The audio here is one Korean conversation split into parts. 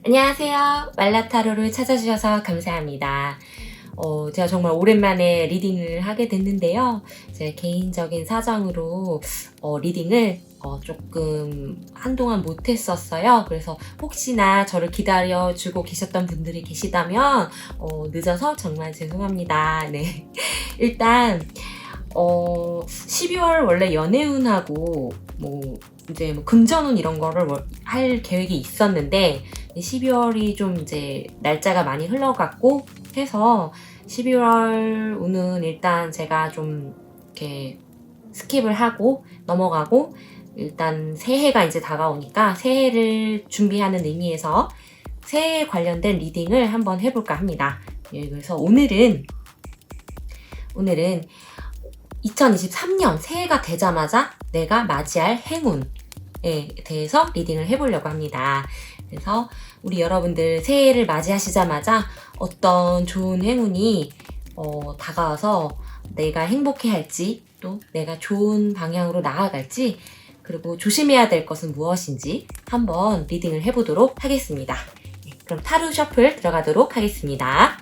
안녕하세요. 말라타로를 찾아주셔서 감사합니다. 제가 정말 오랜만에 리딩을 하게 됐는데요. 제 개인적인 사정으로 리딩을 조금 한동안 못했었어요. 그래서 혹시나 저를 기다려주고 계셨던 분들이 계시다면 늦어서 정말 죄송합니다. 네. 일단 12월 원래 연애운하고 이제 금전운 이런 거를 할 계획이 있었는데 12월이 좀 이제 날짜가 많이 흘러갔고 해서 12월 운은 일단 제가 좀 이렇게 스킵을 하고 넘어가고, 일단 새해가 이제 다가오니까 새해를 준비하는 의미에서 새해에 관련된 리딩을 한번 해볼까 합니다. 예, 그래서 오늘은 2023년 새해가 되자마자 내가 맞이할 행운에 대해서 리딩을 해보려고 합니다. 그래서 우리 여러분들 새해를 맞이하시자마자 어떤 좋은 행운이 다가와서 내가 행복해할지, 또 내가 좋은 방향으로 나아갈지, 그리고 조심해야 될 것은 무엇인지 한번 리딩을 해보도록 하겠습니다. 그럼 타로 셔플 들어가도록 하겠습니다.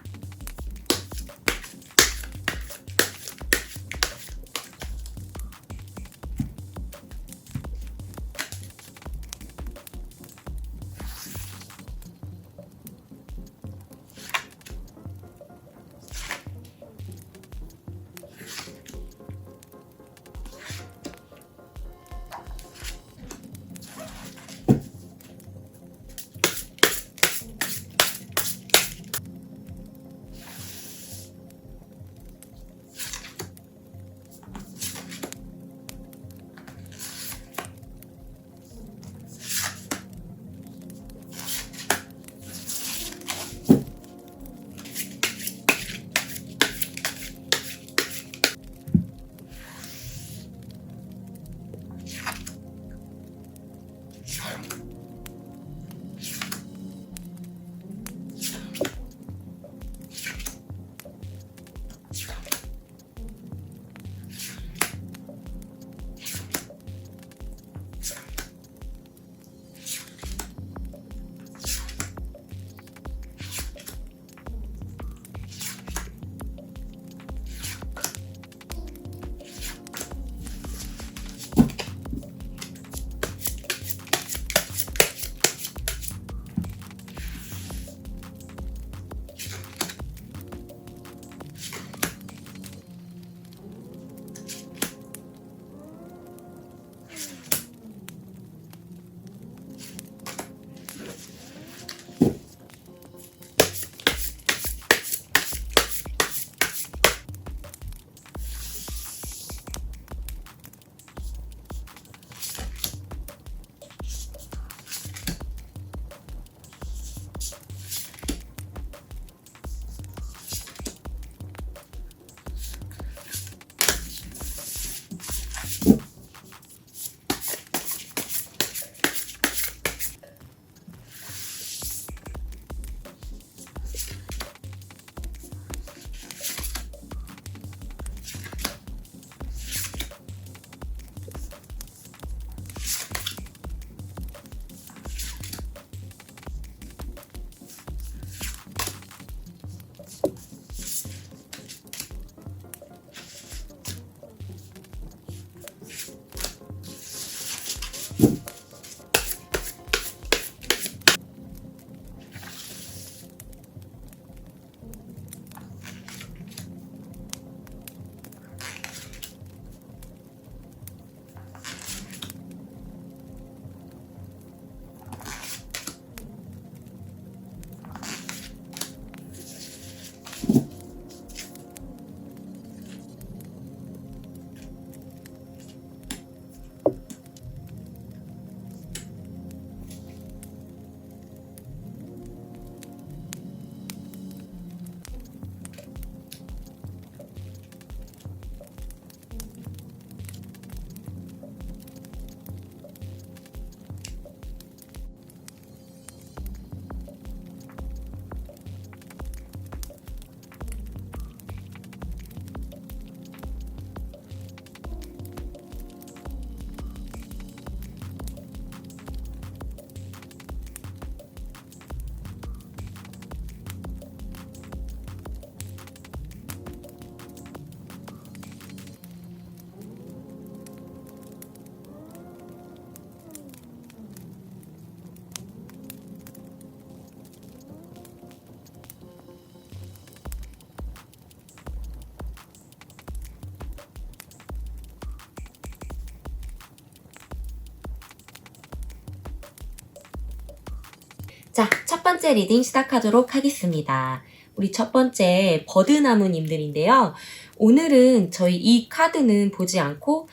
자, 첫 번째 리딩 시작하도록 하겠습니다. 우리 첫 번째 버드나무님들인데요. 오늘은 저희 이 카드는 보지 않고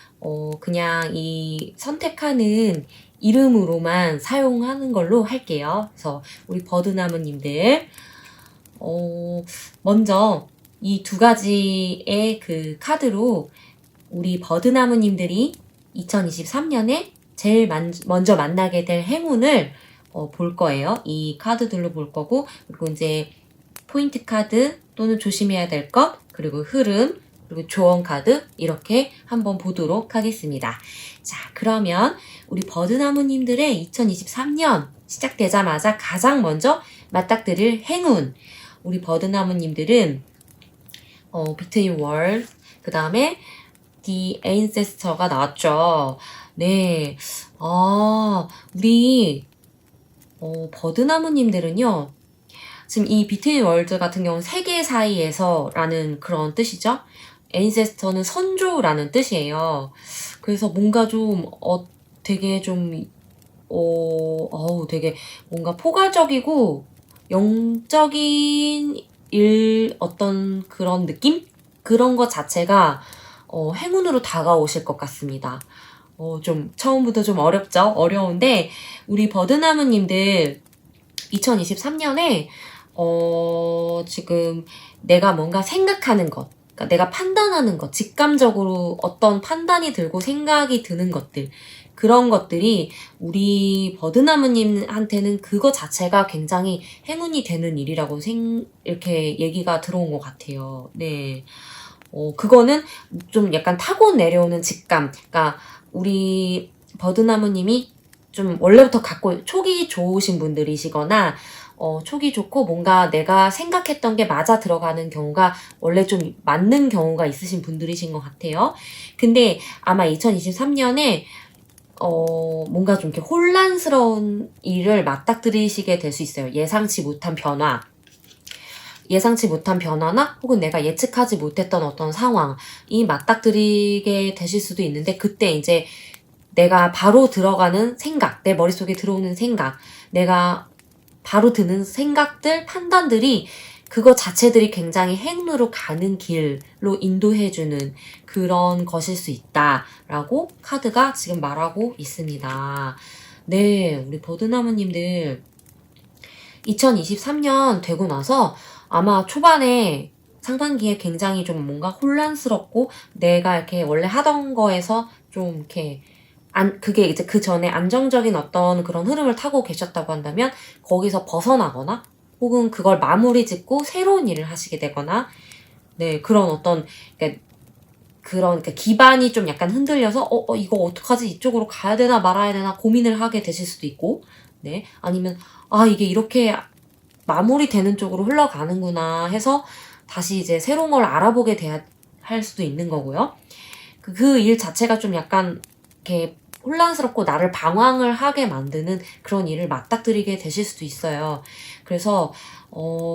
그냥 이 선택하는 이름으로만 사용하는 걸로 할게요. 그래서 우리 버드나무님들 먼저 이 두 가지의 그 카드로 우리 버드나무님들이 2023년에 제일 먼저 만나게 될 행운을 볼 거예요. 이 카드들로 볼 거고, 그리고 이제 포인트 카드 또는 조심해야 될 것, 그리고 흐름, 그리고 조언 카드 이렇게 한번 보도록 하겠습니다. 자, 그러면 우리 버드나무님들의 2023년 시작되자마자 가장 먼저 맞닥뜨릴 행운. 우리 버드나무님들은 Between Worlds, 그 다음에 The Ancestor가 나왔죠. 네, 우리 버드나무님들은요, 지금 이 비트윈 월드 같은 경우는 세계 사이에서 라는 그런 뜻이죠. Ancestor는 선조라는 뜻이에요. 그래서 뭔가 좀, 되게 좀, 되게 뭔가 포괄적이고, 영적인 어떤 그런 느낌? 그런 것 자체가, 행운으로 다가오실 것 같습니다. 좀 처음부터 좀 어렵죠? 어려운데 우리 버드나무님들 2023년에 지금 내가 뭔가 생각하는 것, 그러니까 내가 판단하는 것, 직감적으로 어떤 판단이 들고 생각이 드는 것들, 그런 것들이 우리 버드나무님한테는 그거 자체가 굉장히 행운이 되는 일이라고 이렇게 얘기가 들어온 것 같아요. 네. 그거는 좀 약간 타고 내려오는 직감, 그러니까 우리 버드나무님이 좀 원래부터 촉이 좋으신 분들이시거나 촉이 좋고 뭔가 내가 생각했던 게 맞아 들어가는 경우가 원래 좀 맞는 경우가 있으신 분들이신 것 같아요. 근데 아마 2023년에 뭔가 좀 이렇게 혼란스러운 일을 맞닥뜨리시게 될 수 있어요. 예상치 못한 변화나 혹은 내가 예측하지 못했던 어떤 상황이 맞닥뜨리게 되실 수도 있는데, 그때 이제 내가 바로 들어가는 생각, 내 머릿속에 들어오는 생각, 내가 바로 드는 생각들, 판단들이 그거 자체들이 굉장히 행운으로 가는 길로 인도해주는 그런 것일 수 있다라고 카드가 지금 말하고 있습니다. 네, 우리 버드나무님들 2023년 되고 나서 아마 초반에 상반기에 굉장히 좀 뭔가 혼란스럽고 내가 이렇게 원래 하던 거에서 좀 이렇게 그게 이제 그 전에 안정적인 어떤 그런 흐름을 타고 계셨다고 한다면 거기서 벗어나거나 혹은 그걸 마무리 짓고 새로운 일을 하시게 되거나, 네, 그런 어떤 그러니까 기반이 좀 약간 흔들려서 이거 어떡하지? 이쪽으로 가야 되나 말아야 되나 고민을 하게 되실 수도 있고, 네, 아니면 이게 이렇게 마무리되는 쪽으로 흘러가는구나 해서 다시 이제 새로운 걸 알아보게 할 수도 있는 거고요. 그 일 자체가 좀 약간 이렇게 혼란스럽고 나를 방황을 하게 만드는 그런 일을 맞닥뜨리게 되실 수도 있어요. 그래서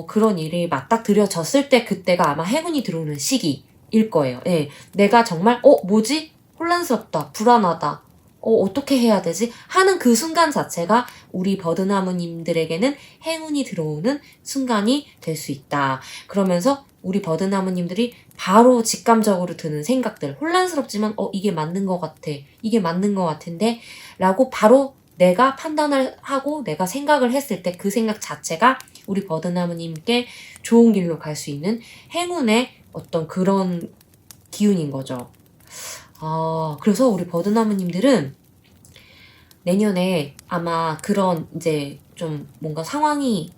그런 일이 맞닥뜨려졌을 때 그때가 아마 행운이 들어오는 시기일 거예요. 예. 내가 정말 뭐지? 혼란스럽다. 불안하다. 어떻게 해야 되지? 하는 그 순간 자체가 우리 버드나무님들에게는 행운이 들어오는 순간이 될 수 있다. 그러면서 우리 버드나무님들이 바로 직감적으로 드는 생각들, 혼란스럽지만 이게 맞는 것 같아. 이게 맞는 것 같은데? 라고 바로 내가 판단을 하고 내가 생각을 했을 때 그 생각 자체가 우리 버드나무님께 좋은 길로 갈 수 있는 행운의 어떤 그런 기운인 거죠. 그래서 우리 버드나무님들은 내년에 아마 그런 이제 좀 뭔가 상황이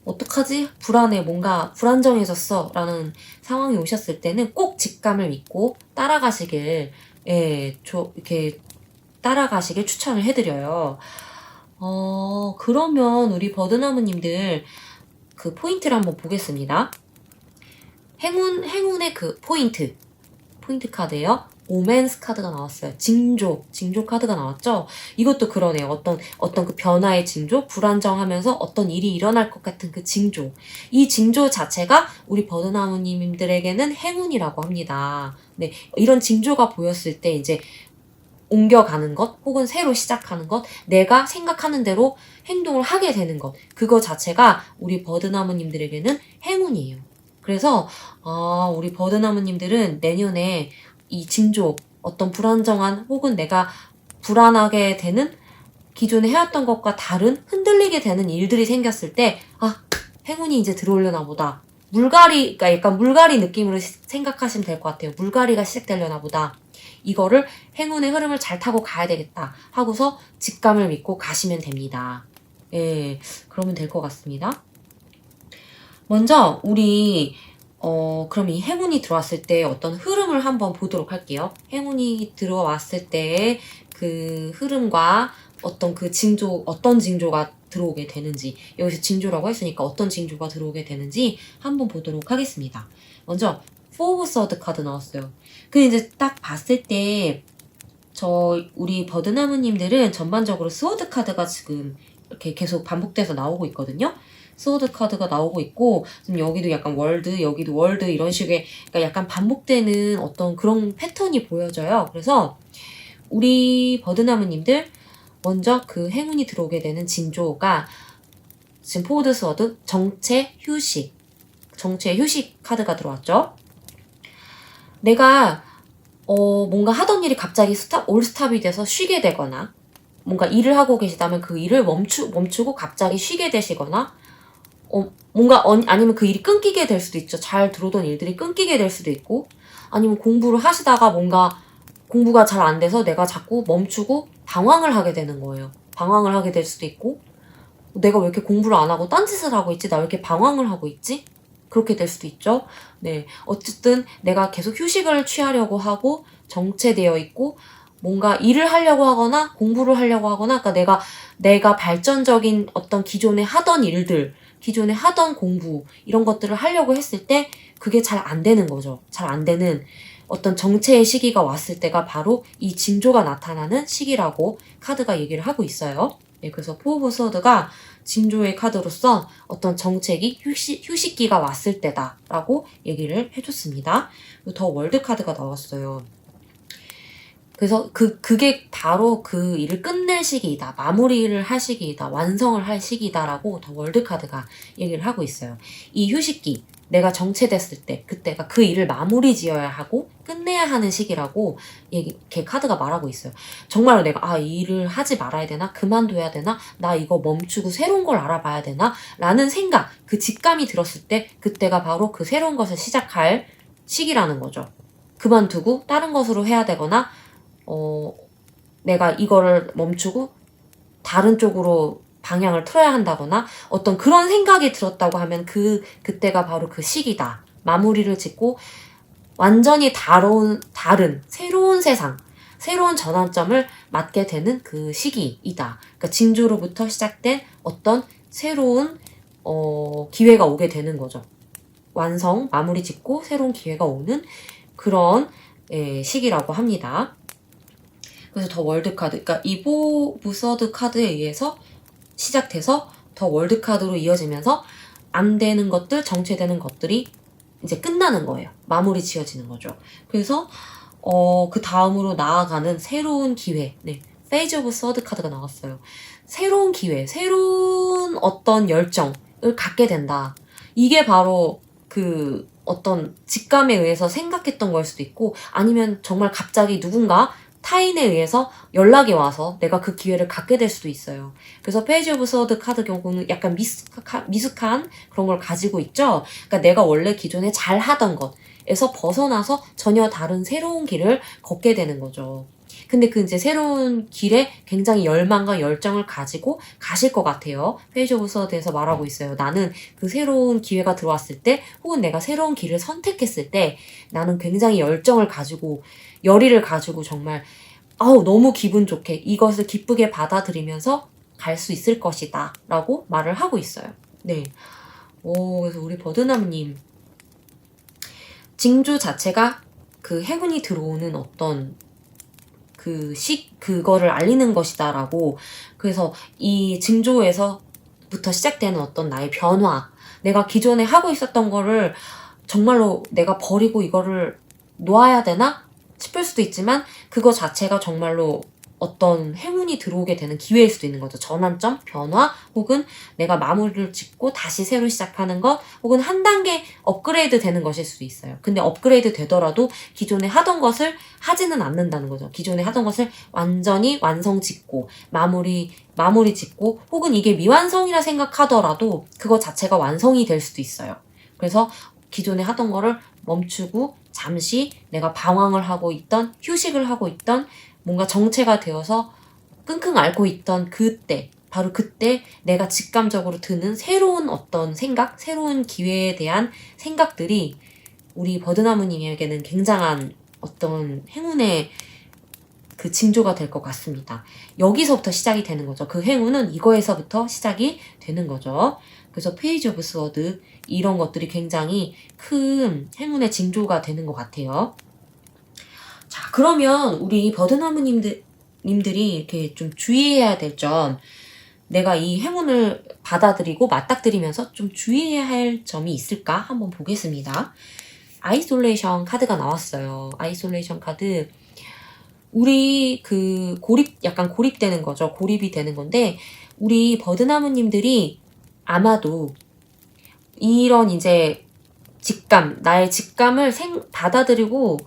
어떡하지? 불안해. 뭔가 불안정해졌어. 라는 상황이 오셨을 때는 꼭 직감을 믿고 따라가시길, 이렇게 따라가시길 추천을 해드려요. 그러면 우리 버드나무님들 그 포인트를 한번 보겠습니다. 행운의 그 포인트 카드예요. 오맨스 카드가 나왔어요. 징조 카드가 나왔죠. 이것도 그러네요. 어떤 그 변화의 징조, 불안정하면서 어떤 일이 일어날 것 같은 그 징조. 이 징조 자체가 우리 버드나무님들에게는 행운이라고 합니다. 네, 이런 징조가 보였을 때 이제 옮겨가는 것, 혹은 새로 시작하는 것, 내가 생각하는 대로 행동을 하게 되는 것, 그거 자체가 우리 버드나무님들에게는 행운이에요. 그래서 우리 버드나무님들은 내년에 이 징조, 어떤 불안정한 혹은 내가 불안하게 되는 기존에 해왔던 것과 다른 흔들리게 되는 일들이 생겼을 때 행운이 이제 들어오려나 보다. 그러니까 약간 물갈이 느낌으로 생각하시면 될 것 같아요. 물갈이가 시작되려나 보다. 이거를 행운의 흐름을 잘 타고 가야 되겠다 하고서 직감을 믿고 가시면 됩니다. 예, 그러면 될 것 같습니다. 먼저 우리 그럼 이 행운이 들어왔을 때 어떤 흐름을 한번 보도록 할게요. 행운이 들어왔을 때 그 흐름과 어떤 어떤 징조가 들어오게 되는지, 여기서 징조라고 했으니까 어떤 징조가 들어오게 되는지 한번 보도록 하겠습니다. 먼저 포 오브 서드 카드 나왔어요. 근데 이제 딱 봤을 때 우리 버드나무님들은 전반적으로 스워드 카드가 지금 이렇게 계속 반복돼서 나오고 있거든요. 스워드 카드가 나오고 있고, 지금 여기도 약간 월드, 여기도 월드, 이런 식의, 그러니까 약간 반복되는 어떤 그런 패턴이 보여져요. 그래서 우리 버드나무님들 먼저 그 행운이 들어오게 되는 징조가 지금 포워드 스워드, 정체, 휴식, 카드가 들어왔죠. 내가 뭔가 하던 일이 갑자기 올스탑이 돼서 쉬게 되거나, 뭔가 일을 하고 계시다면 그 일을 멈추고 갑자기 쉬게 되시거나, 아니면 그 일이 끊기게 될 수도 있죠. 잘 들어오던 일들이 끊기게 될 수도 있고, 아니면 공부를 하시다가 뭔가 공부가 잘 안 돼서 내가 자꾸 멈추고 방황을 하게 되는 거예요. 방황을 하게 될 수도 있고, 내가 왜 이렇게 공부를 안 하고 딴짓을 하고 있지? 나 왜 이렇게 방황을 하고 있지? 그렇게 될 수도 있죠. 네. 어쨌든 내가 계속 휴식을 취하려고 하고 정체되어 있고, 뭔가 일을 하려고 하거나 공부를 하려고 하거나, 그러니까 내가 발전적인 어떤 기존에 하던 일들, 기존에 하던 공부, 이런 것들을 하려고 했을 때 그게 잘 안 되는 거죠. 잘 안 되는 어떤 정체의 시기가 왔을 때가 바로 이 징조가 나타나는 시기라고 카드가 얘기를 하고 있어요. 네, 그래서 포 오브 서드가 징조의 카드로서 어떤 정책이 휴식기가 왔을 때다라고 얘기를 해줬습니다. 더 월드 카드가 나왔어요. 그래서 그게 바로 그 일을 끝낼 시기이다, 마무리를 할 시기이다, 완성을 할 시기다라고 더 월드 카드가 얘기를 하고 있어요. 이 휴식기, 내가 정체됐을 때, 그때가 그 일을 마무리 지어야 하고 끝내야 하는 시기라고 이렇게 카드가 말하고 있어요. 정말로 내가 이 일을 하지 말아야 되나? 그만둬야 되나? 나 이거 멈추고 새로운 걸 알아봐야 되나? 라는 생각, 그 직감이 들었을 때 그때가 바로 그 새로운 것을 시작할 시기라는 거죠. 그만두고 다른 것으로 해야 되거나, 내가 이거를 멈추고 다른 쪽으로 방향을 틀어야 한다거나 어떤 그런 생각이 들었다고 하면 그때가 바로 그 시기다. 마무리를 짓고 완전히 다른 새로운 세상, 새로운 전환점을 맞게 되는 그 시기이다. 그러니까 징조로부터 시작된 어떤 새로운 기회가 오게 되는 거죠. 마무리 짓고 새로운 기회가 오는 그런 시기라고 합니다. 그래서 더 월드 카드, 그러니까 이 포 오브 서드 카드에 의해서 시작돼서 더 월드 카드로 이어지면서 안 되는 것들, 정체되는 것들이 이제 끝나는 거예요. 마무리 지어지는 거죠. 그래서 그 다음으로 나아가는 새로운 기회, 페이지 오브 서드 카드가 나왔어요. 새로운 기회, 새로운 어떤 열정을 갖게 된다. 이게 바로 그 어떤 직감에 의해서 생각했던 걸 수도 있고, 아니면 정말 갑자기 누군가 타인에 의해서 연락이 와서 내가 그 기회를 갖게 될 수도 있어요. 그래서 페이지 오브 서드 카드 경우는 약간 미숙한 그런 걸 가지고 있죠. 그러니까 내가 원래 기존에 잘 하던 것에서 벗어나서 전혀 다른 새로운 길을 걷게 되는 거죠. 근데 그 이제 새로운 길에 굉장히 열망과 열정을 가지고 가실 것 같아요. 페이지 오브 서드에서 말하고 있어요. 나는 그 새로운 기회가 들어왔을 때, 혹은 내가 새로운 길을 선택했을 때 나는 굉장히 열의를 가지고 정말 너무 기분 좋게 이것을 기쁘게 받아들이면서 갈 수 있을 것이다 라고 말을 하고 있어요. 네. 그래서 우리 버드나무님 징조 자체가 그 행운이 들어오는 어떤 그거를 알리는 것이다 라고, 그래서 이 징조에서부터 시작되는 어떤 나의 변화, 내가 기존에 하고 있었던 거를 정말로 내가 버리고 이거를 놓아야 되나 싶을 수도 있지만, 그거 자체가 정말로 어떤 행운이 들어오게 되는 기회일 수도 있는 거죠. 전환점, 변화, 혹은 내가 마무리를 짓고 다시 새로 시작하는 것, 혹은 한 단계 업그레이드 되는 것일 수도 있어요. 근데 업그레이드 되더라도 기존에 하던 것을 하지는 않는다는 거죠. 기존에 하던 것을 완전히 완성 짓고, 마무리 짓고, 혹은 이게 미완성이라 생각하더라도 그거 자체가 완성이 될 수도 있어요. 그래서 기존에 하던 거를 멈추고 잠시 내가 방황을 하고 있던, 휴식을 하고 있던, 뭔가 정체가 되어서 끙끙 앓고 있던 그때, 바로 그때 내가 직감적으로 드는 새로운 어떤 생각, 새로운 기회에 대한 생각들이 우리 버드나무님에게는 굉장한 어떤 행운의 그 징조가 될 것 같습니다. 여기서부터 시작이 되는 거죠. 그 행운은 이거에서부터 시작이 되는 거죠. 그래서 페이지 오브 스워드 이런 것들이 굉장히 큰 행운의 징조가 되는 것 같아요. 자, 그러면 우리 버드나무님들이 이렇게 좀 주의해야 될 점, 내가 이 행운을 받아들이고 맞닥뜨리면서 좀 주의해야 할 점이 있을까 한번 보겠습니다. 아이솔레이션 카드가 나왔어요. 아이솔레이션 카드. 우리 그 약간 고립되는 거죠. 고립이 되는 건데, 우리 버드나무님들이 아마도 이런 이제 나의 직감을 받아들이고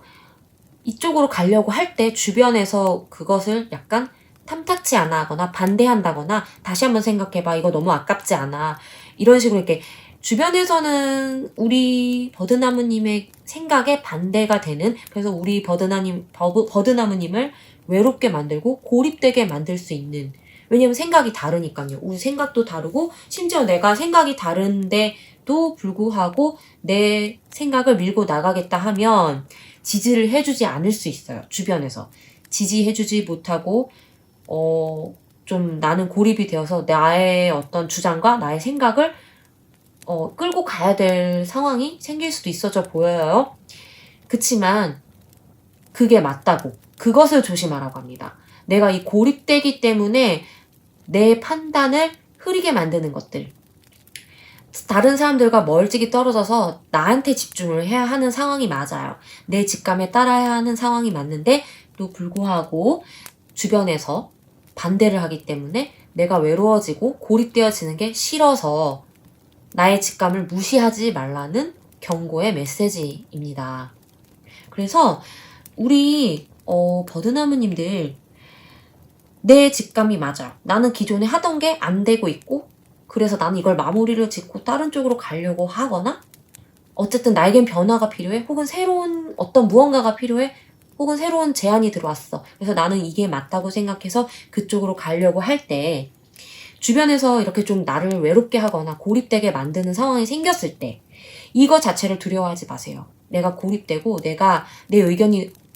이쪽으로 가려고 할 때 주변에서 그것을 약간 탐탁치 않아 하거나 반대한다거나, 다시 한번 생각해봐, 이거 너무 아깝지 않아, 이런 식으로 이렇게 주변에서는 우리 버드나무님의 생각에 반대가 되는, 그래서 우리 버드나무님을 외롭게 만들고 고립되게 만들 수 있는, 왜냐면 생각이 다르니까요. 우리 생각도 다르고, 심지어 내가 생각이 다른데도 불구하고 내 생각을 밀고 나가겠다 하면 지지를 해주지 않을 수 있어요. 주변에서 지지해주지 못하고 좀 나는 고립이 되어서 나의 어떤 주장과 나의 생각을 끌고 가야 될 상황이 생길 수도 있어져 보여요. 그치만 그게 맞다고, 그것을 조심하라고 합니다. 내가 이 고립되기 때문에 내 판단을 흐리게 만드는 것들, 다른 사람들과 멀찍이 떨어져서 나한테 집중을 해야 하는 상황이 맞아요. 내 직감에 따라야 하는 상황이 맞는데 또 불구하고 주변에서 반대를 하기 때문에 내가 외로워지고 고립되어지는 게 싫어서 나의 직감을 무시하지 말라는 경고의 메시지입니다. 그래서 우리 버드나무님들, 내 직감이 맞아요. 나는 기존에 하던 게 안 되고 있고, 그래서 나는 이걸 마무리를 짓고 다른 쪽으로 가려고 하거나, 어쨌든 나에겐 변화가 필요해, 혹은 새로운 어떤 무언가가 필요해, 혹은 새로운 제안이 들어왔어. 그래서 나는 이게 맞다고 생각해서 그쪽으로 가려고 할 때, 주변에서 이렇게 좀 나를 외롭게 하거나 고립되게 만드는 상황이 생겼을 때 이거 자체를 두려워하지 마세요. 내가 고립되고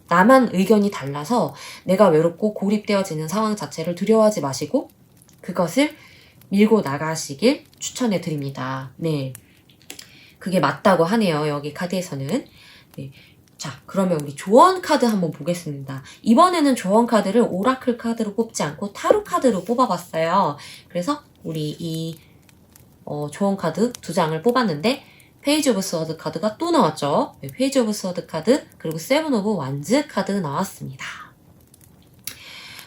나만 의견이 달라서 내가 외롭고 고립되어지는 상황 자체를 두려워하지 마시고 그것을 밀고 나가시길 추천해 드립니다. 네, 그게 맞다고 하네요. 여기 카드에서는. 네. 자, 그러면 우리 조언 카드 한번 보겠습니다. 이번에는 조언 카드를 오라클 카드로 뽑지 않고 타로 카드로 뽑아봤어요. 그래서 우리 이 조언 카드 2장을 뽑았는데, 페이지 오브 스워드 카드가 또 나왔죠. 네, 페이지 오브 스워드 카드, 그리고 세븐 오브 완즈 카드 나왔습니다.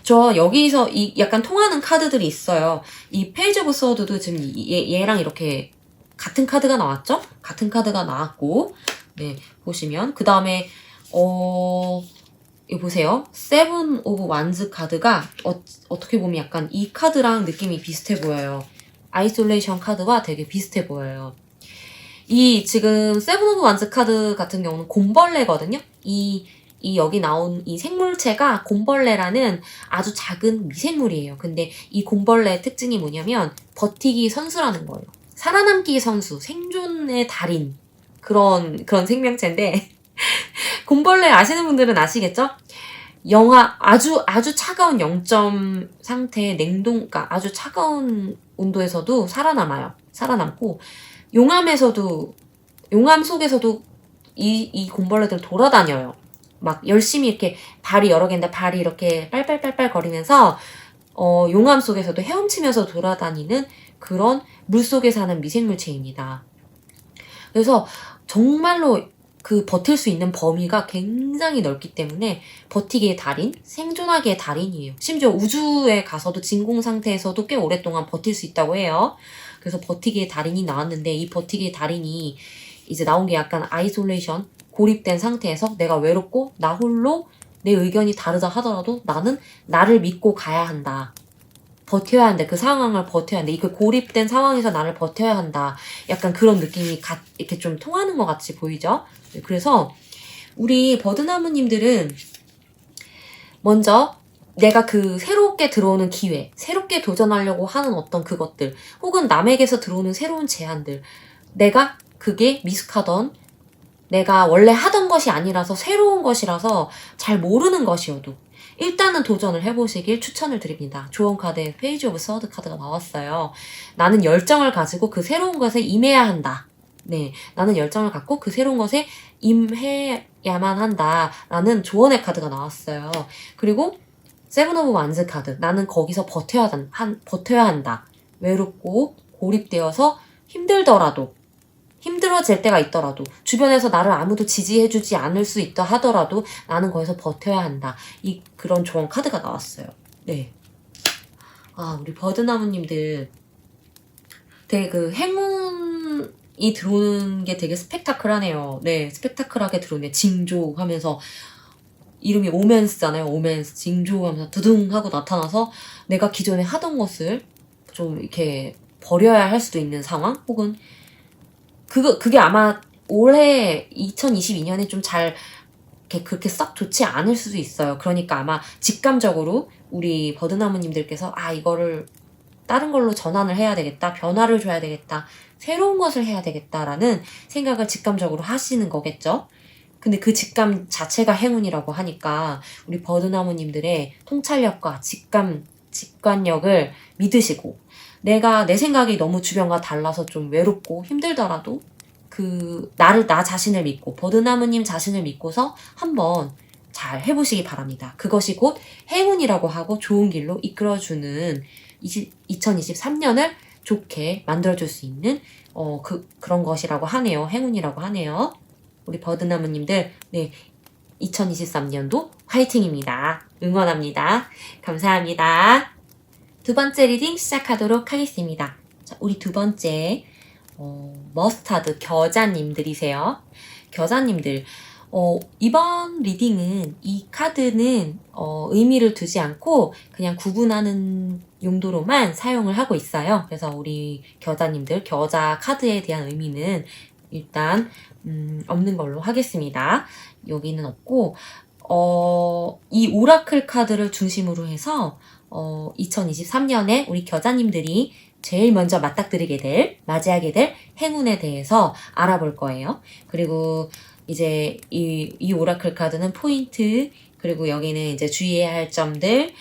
저 여기서 이 약간 통하는 카드들이 있어요. 이 페이지 오브 스워드도 지금 얘랑 이렇게 같은 카드가 나왔죠? 같은 카드가 나왔고, 네, 보시면 그 다음에 이거 보세요. 세븐 오브 완즈 카드가 어떻게 보면 약간 이 카드랑 느낌이 비슷해 보여요. 아이솔레이션 카드와 되게 비슷해 보여요. 이 지금 세븐 오브 완즈 카드 같은 경우는 곰벌레거든요. 이 여기 나온 이 생물체가 곰벌레라는 아주 작은 미생물이에요. 근데 이 곰벌레의 특징이 뭐냐면 버티기 선수라는 거예요. 살아남기 선수, 생존의 달인, 그런 생명체인데 곰벌레 아시는 분들은 아시겠죠? 아주 차가운 0점 상태의 그러니까 아주 차가운 온도에서도 살아남고, 용암 속에서도 이 곰벌레들 돌아다녀요. 막 열심히 이렇게 발이 여러 개인데 발이 이렇게 빨빨빨빨 거리면서 용암 속에서도 헤엄치면서 돌아다니는 그런 물속에 사는 미생물체입니다. 그래서 정말로 그 버틸 수 있는 범위가 굉장히 넓기 때문에 버티기의 달인, 생존하기의 달인이에요. 심지어 우주에 가서도 진공 상태에서도 꽤 오랫동안 버틸 수 있다고 해요. 그래서 버티기의 달인이 나왔는데 이 버티기의 달인이 이제 나온 게 약간 아이솔레이션, 고립된 상태에서 내가 외롭고 나 홀로 내 의견이 다르다 하더라도 나는 나를 믿고 가야 한다. 버텨야 한다. 그 상황을 버텨야 한다. 그 고립된 상황에서 나를 버텨야 한다. 약간 그런 느낌이 이렇게 좀 통하는 것 같이 보이죠? 그래서 우리 버드나무님들은 먼저 내가 그 새롭게 들어오는 기회, 새롭게 도전하려고 하는 어떤 그것들, 혹은 남에게서 들어오는 새로운 제안들, 내가 그게 미숙하던, 내가 원래 하던 것이 아니라서 새로운 것이라서 잘 모르는 것이어도 일단은 도전을 해보시길 추천을 드립니다. 조언 카드에 페이지 오브 서드 카드가 나왔어요. 나는 열정을 가지고 그 새로운 것에 임해야 한다. 네, 나는 열정을 갖고 그 새로운 것에 임해야만 한다. 라는 조언의 카드가 나왔어요. 그리고 세븐 오브 완즈 카드. 나는 거기서 버텨야 한다. 외롭고 고립되어서 힘들더라도, 힘들어질 때가 있더라도, 주변에서 나를 아무도 지지해주지 않을 수 있다 하더라도 나는 거기서 버텨야 한다. 그런 조언 카드가 나왔어요. 네. 우리 버드나무님들 되게 그 행운이 들어오는 게 되게 스펙타클하네요. 네, 스펙타클하게 들어오네. 징조 하면서 이름이 오멘스잖아요. 오멘스. 징조 하면서 두둥 하고 나타나서 내가 기존에 하던 것을 좀 이렇게 버려야 할 수도 있는 상황? 혹은 그게 아마 올해 2022년에 좀 잘 그렇게 썩 좋지 않을 수도 있어요. 그러니까 아마 직감적으로 우리 버드나무님들께서 이거를 다른 걸로 전환을 해야 되겠다. 변화를 줘야 되겠다. 새로운 것을 해야 되겠다라는 생각을 직감적으로 하시는 거겠죠. 근데 그 직감 자체가 행운이라고 하니까 우리 버드나무님들의 통찰력과 직관력을 믿으시고, 내 생각이 너무 주변과 달라서 좀 외롭고 힘들더라도 나 자신을 믿고, 버드나무님 자신을 믿고서 한번 잘 해보시기 바랍니다. 그것이 곧 행운이라고 하고 좋은 길로 이끌어주는 2023년을 좋게 만들어줄 수 있는, 그런 것이라고 하네요. 행운이라고 하네요. 우리 버드나무님들, 네. 2023년도 화이팅입니다. 응원합니다. 감사합니다. 두 번째 리딩 시작하도록 하겠습니다. 자, 우리 두 번째, 머스타드 겨자님들이세요. 겨자님들, 이번 리딩은 이 카드는 의미를 두지 않고 그냥 구분하는 용도로만 사용을 하고 있어요. 그래서 우리 겨자님들, 겨자 카드에 대한 의미는 일단 없는 걸로 하겠습니다. 여기는 없고, 이 오라클 카드를 중심으로 해서 2023년에 우리 겨자님들이 제일 먼저 맞이하게 될 행운에 대해서 알아볼 거예요. 그리고 이제 이 오라클 카드는 포인트, 그리고 여기는 이제 주의해야 할 점들,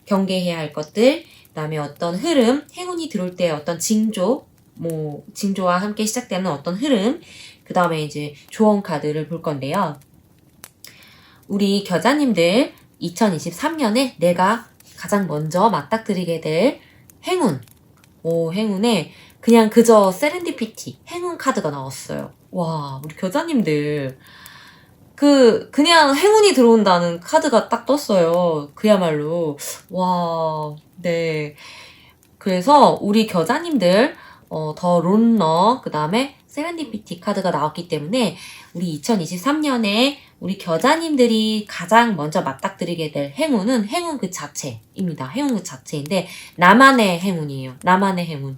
경계해야 할 것들, 그다음에 어떤 흐름, 행운이 들어올 때 어떤 징조와 함께 시작되는 어떤 흐름, 그다음에 이제 조언 카드를 볼 건데요. 우리 겨자님들 2023년에 내가 가장 먼저 맞닥뜨리게 될 행운. 행운에 그냥 그저 세렌디피티, 행운 카드가 나왔어요. 와, 우리 겨자님들. 그냥 행운이 들어온다는 카드가 딱 떴어요. 그야말로. 와, 네. 그래서 우리 겨자님들, 더 론러, 그 다음에 세렌디피티 카드가 나왔기 때문에 우리 2023년에 우리 겨자님들이 가장 먼저 맞닥뜨리게 될 행운은 행운 그 자체입니다. 행운 그 자체인데 나만의 행운이에요. 나만의 행운.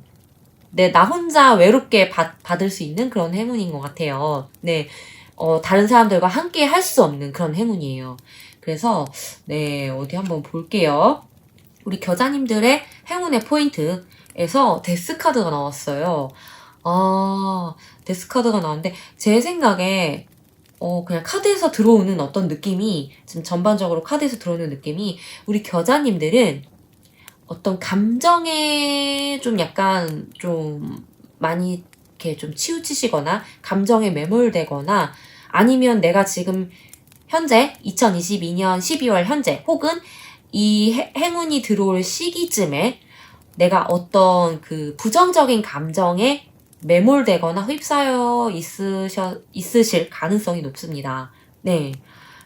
네, 나 혼자 외롭게 받을 수 있는 그런 행운인 것 같아요. 네, 다른 사람들과 함께 할 수 없는 그런 행운이에요. 그래서 네, 어디 한번 볼게요. 우리 겨자님들의 행운의 포인트에서 데스 카드가 나왔어요. 데스 카드가 나왔는데 제 생각에 그냥 카드에서 들어오는 어떤 느낌이, 지금 전반적으로 카드에서 들어오는 느낌이, 우리 겨자님들은 어떤 감정에 좀 약간 좀 많이 이렇게 좀 치우치시거나 감정에 매몰되거나, 아니면 내가 지금 현재 2022년 12월 현재 혹은 이 행운이 들어올 시기쯤에 내가 어떤 그 부정적인 감정에 매몰되거나 휩싸여 있으실 가능성이 높습니다. 네.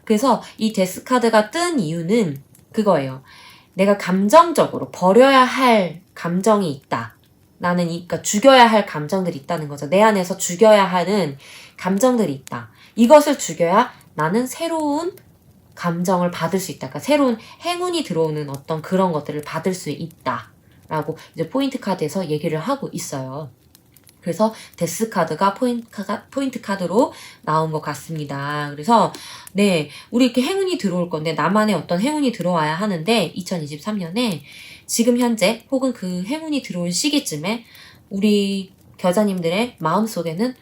그래서 이 데스 카드가 뜬 이유는 그거예요. 내가 감정적으로 버려야 할 감정이 있다. 그러니까 죽여야 할 감정들이 있다는 거죠. 내 안에서 죽여야 하는 감정들이 있다. 이것을 죽여야 나는 새로운 감정을 받을 수 있다. 그러니까 새로운 행운이 들어오는 어떤 그런 것들을 받을 수 있다. 라고 이제 포인트 카드에서 얘기를 하고 있어요. 그래서 데스 카드가 포인트 카드로 나온 것 같습니다. 그래서 네, 우리 이렇게 행운이 들어올 건데 나만의 어떤 행운이 들어와야 하는데 2023년에 지금 현재 혹은 그 행운이 들어올 시기쯤에 우리 겨자님들의 마음속에는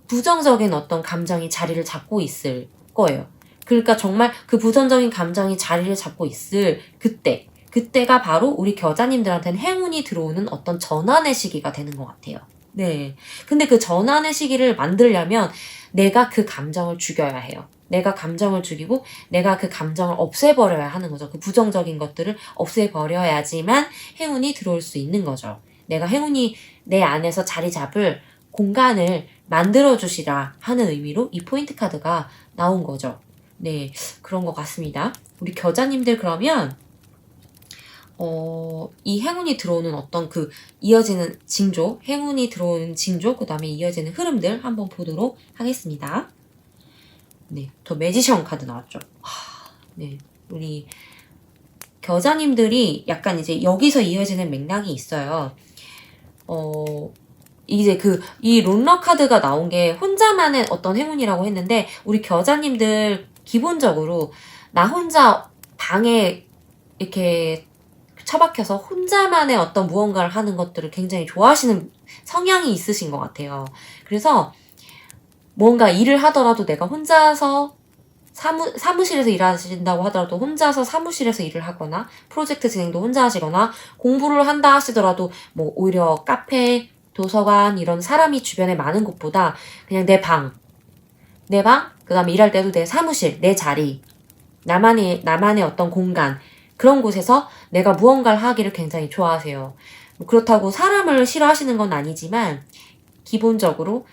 부정적인 어떤 감정이 자리를 잡고 있을 거예요. 그러니까 정말 그 부정적인 감정이 자리를 잡고 있을 그때가 바로 우리 겨자님들한테는 행운이 들어오는 어떤 전환의 시기가 되는 것 같아요. 네. 근데 그 전환의 시기를 만들려면 내가 그 감정을 죽여야 해요. 내가 감정을 죽이고 내가 그 감정을 없애버려야 하는 거죠. 그 부정적인 것들을 없애버려야지만 행운이 들어올 수 있는 거죠. 내가 행운이 내 안에서 자리 잡을 공간을 만들어주시라 하는 의미로 이 포인트 카드가 나온 거죠. 네, 그런 것 같습니다. 우리 겨자님들 그러면 이 행운이 들어오는 어떤 그 이어지는 징조, 행운이 들어오는 징조, 그 다음에 이어지는 흐름들 한번 보도록 하겠습니다. 네, 더 매지션 카드 나왔죠. 네, 우리 겨자님들이 약간 이제 여기서 이어지는 맥락이 있어요. 이제 이 론러 카드가 나온 게 혼자만의 어떤 행운이라고 했는데, 우리 겨자님들 기본적으로 나 혼자 방에 이렇게 처박혀서 혼자만의 어떤 무언가를 하는 것들을 굉장히 좋아하시는 성향이 있으신 것 같아요. 그래서 뭔가 일을 하더라도 내가 혼자서 사무실에서 일하신다고 하더라도 혼자서 사무실에서 일을 하거나 프로젝트 진행도 혼자 하시거나 공부를 한다 하시더라도 뭐 오히려 카페, 도서관 이런 사람이 주변에 많은 곳보다 그냥 내 방, 그 다음에 일할 때도 내 사무실, 내 자리, 나만의 어떤 공간, 그런 곳에서 내가 무언가를 하기를 굉장히 좋아하세요. 그렇다고 사람을 싫어하시는 건 아니지만 기본적으로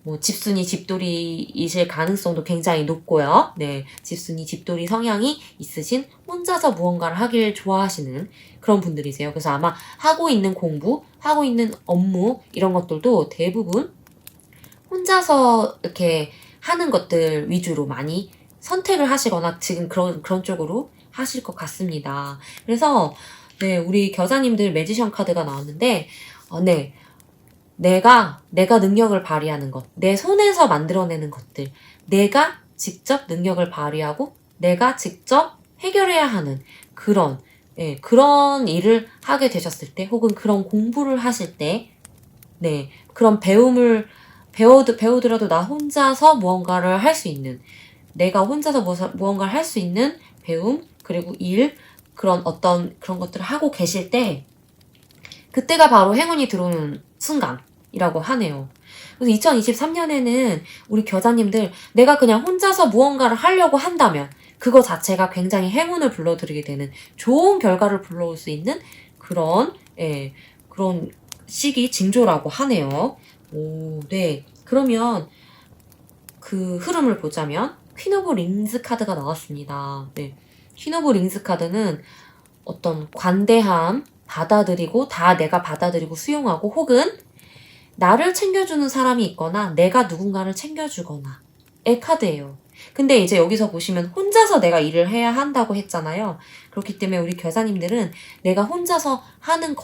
뭐 집순이 집돌이이실 가능성도 굉장히 높고요. 네, 집순이 집돌이 성향이 있으신 혼자서 무언가를 하길 좋아하시는 그런 분들이세요. 그래서 아마 하고 있는 공부, 하고 있는 업무 이런 것들도 대부분 혼자서 이렇게 하는 것들 위주로 많이 선택을 하시거나 지금 그런 쪽으로 하실 것 같습니다. 그래서 네, 우리 겨자님들 매지션 카드가 나왔는데 네, 내가 능력을 발휘하는 것, 내 손에서 만들어내는 것들, 내가 직접 능력을 발휘하고 내가 직접 해결해야 하는 그런 그런 일을 하게 되셨을 때, 혹은 그런 공부를 하실 때, 네, 그런 배움을 배우더라도 나 혼자서 무언가를 할 수 있는, 내가 혼자서 무언가를 할 수 있는 배움, 그리고 그런 것들을 하고 계실 때, 그때가 바로 행운이 들어오는 순간이라고 하네요. 그래서 2023년에는 우리 겨자님들, 내가 그냥 혼자서 무언가를 하려고 한다면 그거 자체가 굉장히 행운을 불러들이게 되는, 좋은 결과를 불러올 수 있는 그런 시기 징조라고 하네요. 네. 그러면 그 흐름을 보자면 퀸 오브 링스 카드가 나왔습니다. 네. 퀸 오브 링스 카드는 어떤 관대함, 받아들이고 내가 받아들이고 수용하고, 혹은 나를 챙겨주는 사람이 있거나 내가 누군가를 챙겨주거나의 카드예요. 근데 이제 여기서 보시면 혼자서 내가 일을 해야 한다고 했잖아요. 그렇기 때문에 우리 겨자님들은 내가 혼자서 하는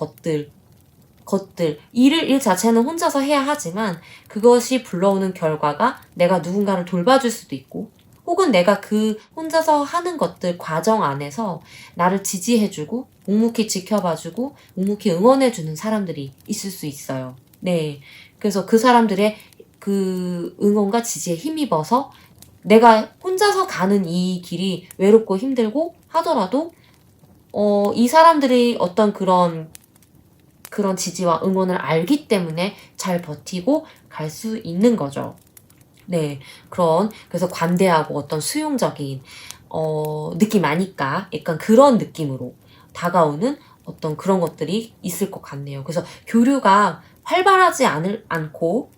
일 자체는 혼자서 해야 하지만 그것이 불러오는 결과가 내가 누군가를 돌봐줄 수도 있고, 혹은 내가 그 혼자서 하는 것들 과정 안에서 나를 지지해주고 묵묵히 지켜봐주고 묵묵히 응원해주는 사람들이 있을 수 있어요. 네. 그래서 그 사람들의 그 응원과 지지에 힘입어서 내가 혼자서 가는 이 길이 외롭고 힘들고 하더라도 이 사람들이 어떤 그런 지지와 응원을 알기 때문에 잘 버티고 갈 수 있는 거죠. 네, 그래서 관대하고 어떤 수용적인 느낌 아니까 약간 그런 느낌으로 다가오는 어떤 그런 것들이 있을 것 같네요. 그래서 교류가 활발하지 않고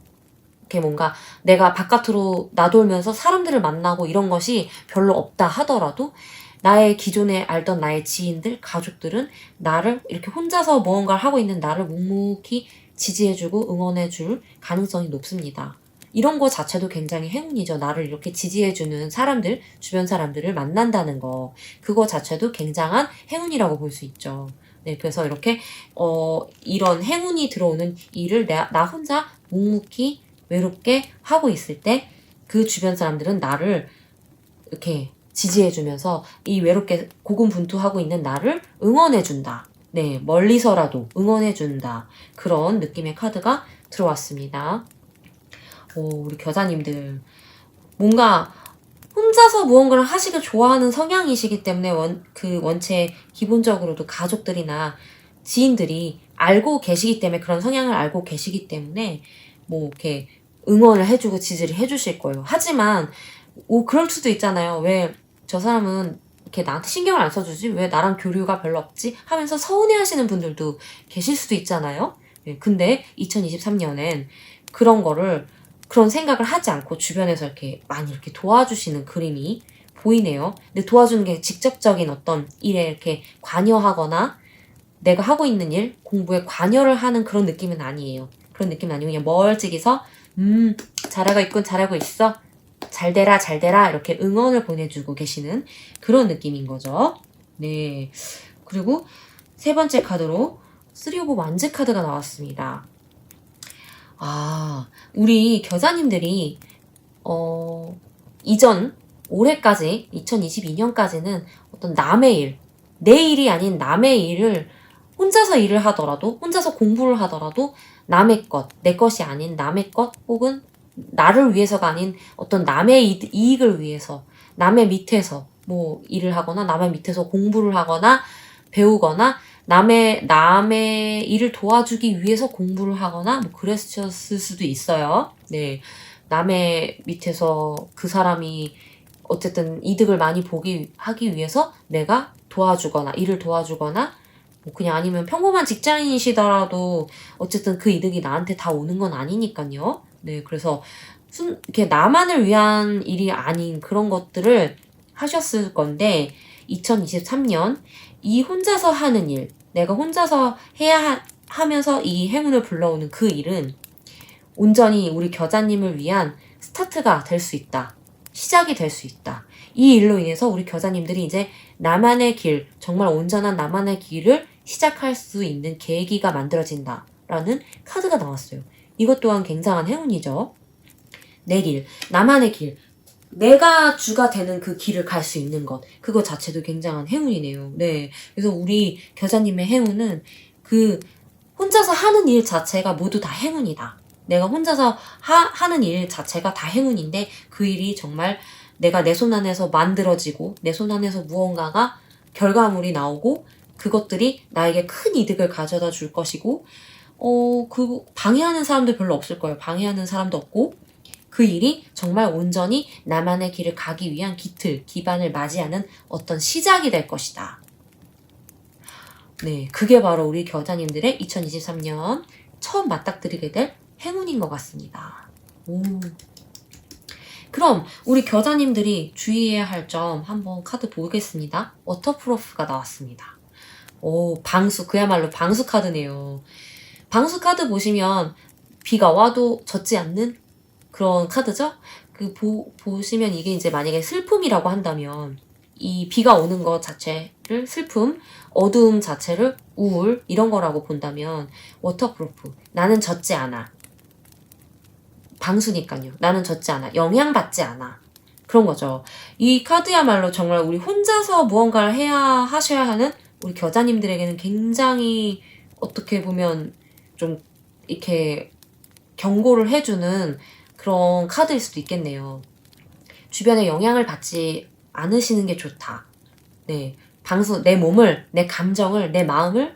이렇게 뭔가 내가 바깥으로 나돌면서 사람들을 만나고 이런 것이 별로 없다 하더라도 나의 기존에 알던 나의 지인들, 가족들은 나를 이렇게 혼자서 무언가를 하고 있는 나를 묵묵히 지지해주고 응원해줄 가능성이 높습니다. 이런 거 자체도 굉장히 행운이죠. 나를 이렇게 지지해주는 사람들, 주변 사람들을 만난다는 거. 그거 자체도 굉장한 행운이라고 볼 수 있죠. 네, 그래서 이렇게, 이런 행운이 들어오는 일을 나 혼자 묵묵히 외롭게 하고 있을 때 그 주변 사람들은 나를 이렇게 지지해주면서 이 외롭게 고군분투하고 있는 나를 응원해준다. 네, 멀리서라도 응원해준다. 그런 느낌의 카드가 들어왔습니다. 우리 겨자님들. 뭔가 혼자서 무언가를 하시길 좋아하는 성향이시기 때문에 원체 기본적으로도 가족들이나 지인들이 알고 계시기 때문에 그런 성향을 알고 계시기 때문에 뭐 이렇게 응원을 해주고 지지를 해주실 거예요. 하지만 그럴 수도 있잖아요. 왜 저 사람은 이렇게 나한테 신경을 안 써주지? 왜 나랑 교류가 별로 없지? 하면서 서운해하시는 분들도 계실 수도 있잖아요. 네, 근데 2023년엔 그런 생각을 하지 않고 주변에서 이렇게 많이 이렇게 도와주시는 그림이 보이네요. 근데 도와주는 게 직접적인 어떤 일에 이렇게 관여하거나 내가 하고 있는 일, 공부에 관여를 하는 그런 느낌은 아니에요. 그런 느낌은 아니고 그냥 멀찍이서 잘하고 있어. 잘 되라 이렇게 응원을 보내주고 계시는 그런 느낌인 거죠. 네. 그리고 세 번째 카드로 3 오브 완즈 카드가 나왔습니다. 우리 겨자님들이 이전 올해까지 2022년까지는 어떤 남의 일, 내 일이 아닌 남의 일을 혼자서 일을 하더라도, 혼자서 공부를 하더라도 남의 것, 내 것이 아닌 남의 것 혹은 나를 위해서가 아닌 어떤 남의 이익을 위해서 남의 밑에서 뭐 일을 하거나 남의 밑에서 공부를 하거나 배우거나 남의 일을 도와주기 위해서 공부를 하거나 뭐 그랬을 수도 있어요. 네. 남의 밑에서 그 사람이 어쨌든 이득을 많이 하기 위해서 내가 일을 도와주거나 뭐 그냥 아니면 평범한 직장인이시더라도 어쨌든 그 이득이 나한테 다 오는 건 아니니까요. 네, 그래서 이렇게 나만을 위한 일이 아닌 그런 것들을 하셨을 건데 2023년 이 혼자서 하는 일, 내가 혼자서 하면서 이 행운을 불러오는 그 일은 온전히 우리 겨자님을 위한 스타트가 될 수 있다. 시작이 될 수 있다. 이 일로 인해서 우리 겨자님들이 이제 나만의 길, 정말 온전한 나만의 길을 시작할 수 있는 계기가 만들어진다라는 카드가 나왔어요. 이것 또한 굉장한 행운이죠. 내 길, 나만의 길, 내가 주가 되는 그 길을 갈 수 있는 것, 그거 자체도 굉장한 행운이네요. 네, 그래서 우리 겨자님의 행운은 그 혼자서 하는 일 자체가 모두 다 행운이다. 내가 혼자서 하는 일 자체가 다 행운인데 그 일이 정말 내가 내 손 안에서 만들어지고 내 손 안에서 무언가가 결과물이 나오고 그것들이 나에게 큰 이득을 가져다 줄 것이고 방해하는 사람도 별로 없을 거예요. 방해하는 사람도 없고 그 일이 정말 온전히 나만의 길을 가기 위한 기반을 맞이하는 어떤 시작이 될 것이다. 네, 그게 바로 우리 겨자님들의 2023년 처음 맞닥뜨리게 될 행운인 것 같습니다. 그럼 우리 겨자님들이 주의해야 할 점 한번 카드 보겠습니다. 워터프루프가 나왔습니다. 방수, 그야말로 방수 카드네요. 방수 카드 보시면 비가 와도 젖지 않는 그런 카드죠? 보시면 이게 이제 만약에 슬픔이라고 한다면 이 비가 오는 것 자체를 슬픔, 어두움 자체를 우울 이런 거라고 본다면 워터프루프, 나는 젖지 않아. 방수니까요. 나는 젖지 않아. 영향받지 않아. 그런 거죠. 이 카드야말로 정말 우리 혼자서 무언가를 하셔야 하는 우리 겨자님들에게는 굉장히 어떻게 보면 좀 이렇게 경고를 해주는 그런 카드일 수도 있겠네요. 주변에 영향을 받지 않으시는 게 좋다. 네. 내 몸을, 내 감정을, 내 마음을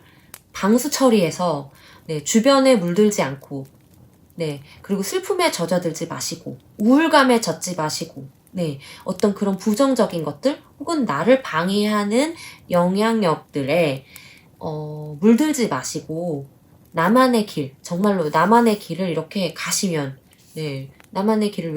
방수 처리해서, 네. 주변에 물들지 않고, 네. 그리고 슬픔에 젖어들지 마시고, 우울감에 젖지 마시고, 네. 어떤 그런 부정적인 것들, 혹은 나를 방해하는 영향력들에, 물들지 마시고, 나만의 길, 정말로 나만의 길을 이렇게 가시면, 네, 나만의 길을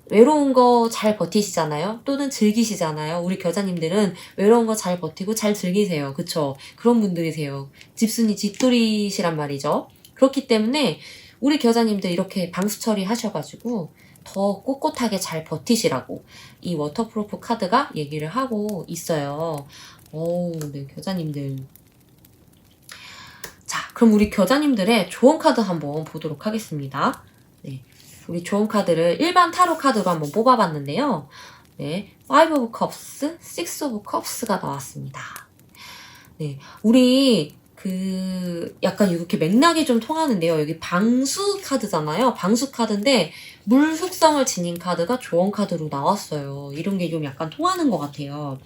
외로운 거 잘 버티시잖아요? 또는 즐기시잖아요? 우리 겨자님들은 외로운 거 잘 버티고 잘 즐기세요. 그쵸? 그런 분들이세요. 집순이 집돌이시란 말이죠. 그렇기 때문에 우리 겨자님들 이렇게 방수 처리하셔가지고 더 꼿꼿하게 잘 버티시라고 이 워터프루프 카드가 얘기를 하고 있어요. 네, 겨자님들. 자, 그럼 우리 겨자님들의 조언 카드 한번 보도록 하겠습니다. 네, 우리 조언 카드를 일반 타로 카드로 한번 뽑아봤는데요. 네, 5 of Cups, 6 of Cups가 나왔습니다. 네, 우리 약간 이렇게 맥락이 좀 통하는데요. 여기 방수 카드잖아요. 방수 카드인데 물 속성을 지닌 카드가 조언 카드로 나왔어요. 이런 게 좀 약간 통하는 것 같아요.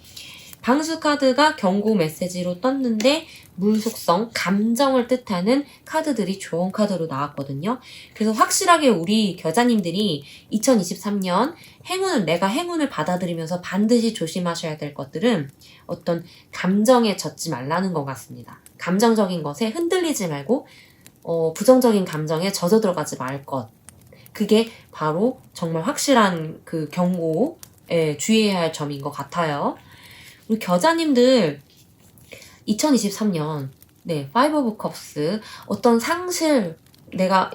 방수 카드가 경고 메시지로 떴는데 물 속성, 감정을 뜻하는 카드들이 조언 카드로 나왔거든요. 그래서 확실하게 우리 겨자님들이 2023년 내가 행운을 받아들이면서 반드시 조심하셔야 될 것들은 어떤 감정에 젖지 말라는 것 같습니다. 감정적인 것에 흔들리지 말고 부정적인 감정에 젖어 들어가지 말 것. 그게 바로 정말 확실한 그 경고에 주의해야 할 점인 것 같아요. 우리 겨자님들 2023년 5 of Cups 어떤 상실 내가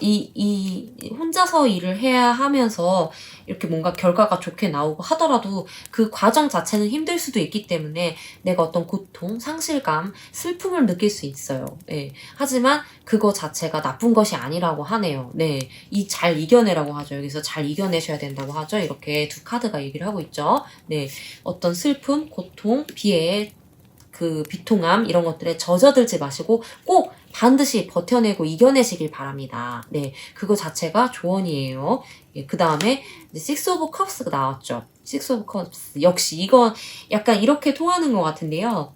혼자서 일을 해야 하면서 이렇게 뭔가 결과가 좋게 나오고 하더라도 그 과정 자체는 힘들 수도 있기 때문에 내가 어떤 고통, 상실감, 슬픔을 느낄 수 있어요. 네. 하지만 그거 자체가 나쁜 것이 아니라고 하네요. 네. 잘 이겨내라고 하죠. 여기서 잘 이겨내셔야 된다고 하죠. 이렇게 두 카드가 얘기를 하고 있죠. 네. 어떤 슬픔, 고통, 비애, 비통함 이런 것들에 젖어들지 마시고 꼭 반드시 버텨내고 이겨내시길 바랍니다. 네, 그거 자체가 조언이에요. 예, 그 다음에 6 of Cups가 나왔죠. 6 of Cups 역시 이거 약간 이렇게 통하는 것 같은데요.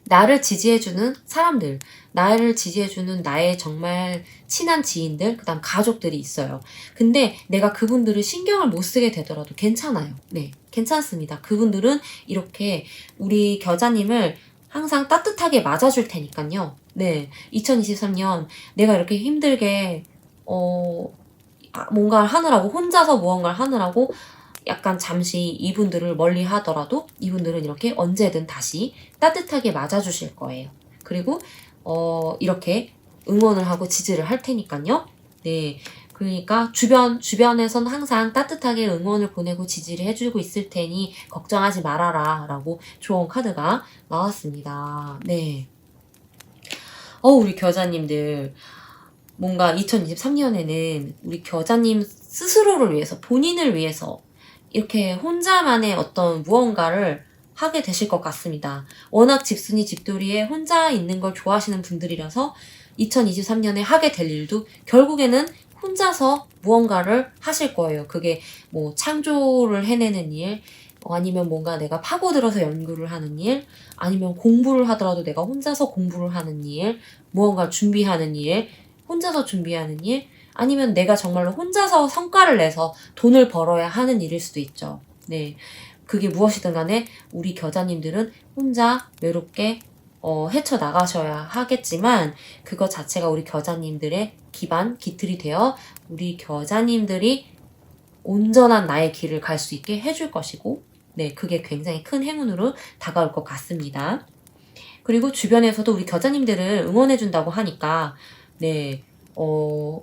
나를 지지해주는 사람들, 나를 지지해주는 나의 정말 친한 지인들, 그 다음 가족들이 있어요. 근데 내가 그분들을 신경을 못 쓰게 되더라도 괜찮아요. 네, 괜찮습니다. 그분들은 이렇게 우리 겨자님을 항상 따뜻하게 맞아줄 테니까요. 네, 2023년 내가 이렇게 힘들게 뭔가를 하느라고 혼자서 무언가를 하느라고 약간 잠시 이분들을 멀리 하더라도 이분들은 이렇게 언제든 다시 따뜻하게 맞아주실 거예요. 그리고 이렇게 응원을 하고 지지를 할 테니까요. 네. 그러니까 주변에선 항상 따뜻하게 응원을 보내고 지지를 해주고 있을 테니 걱정하지 말아라 라고 조언 카드가 나왔습니다. 네. 우리 겨자님들 뭔가 2023년에는 우리 겨자님 스스로를 위해서 본인을 위해서 이렇게 혼자만의 어떤 무언가를 하게 되실 것 같습니다. 워낙 집순이 집돌이에 혼자 있는 걸 좋아하시는 분들이라서 2023년에 하게 될 일도 결국에는 혼자서 무언가를 하실 거예요. 그게 뭐 창조를 해내는 일, 아니면 뭔가 내가 파고들어서 연구를 하는 일, 아니면 공부를 하더라도 내가 혼자서 공부를 하는 일, 무언가 준비하는 일, 혼자서 준비하는 일, 아니면 내가 정말로 혼자서 성과를 내서 돈을 벌어야 하는 일일 수도 있죠. 네. 그게 무엇이든 간에 우리 겨자님들은 혼자 외롭게 헤쳐나가셔야 하겠지만 그것 자체가 우리 겨자님들의 기반, 기틀이 되어 우리 겨자님들이 온전한 나의 길을 갈 수 있게 해줄 것이고 네, 그게 굉장히 큰 행운으로 다가올 것 같습니다. 그리고 주변에서도 우리 겨자님들을 응원해준다고 하니까 네,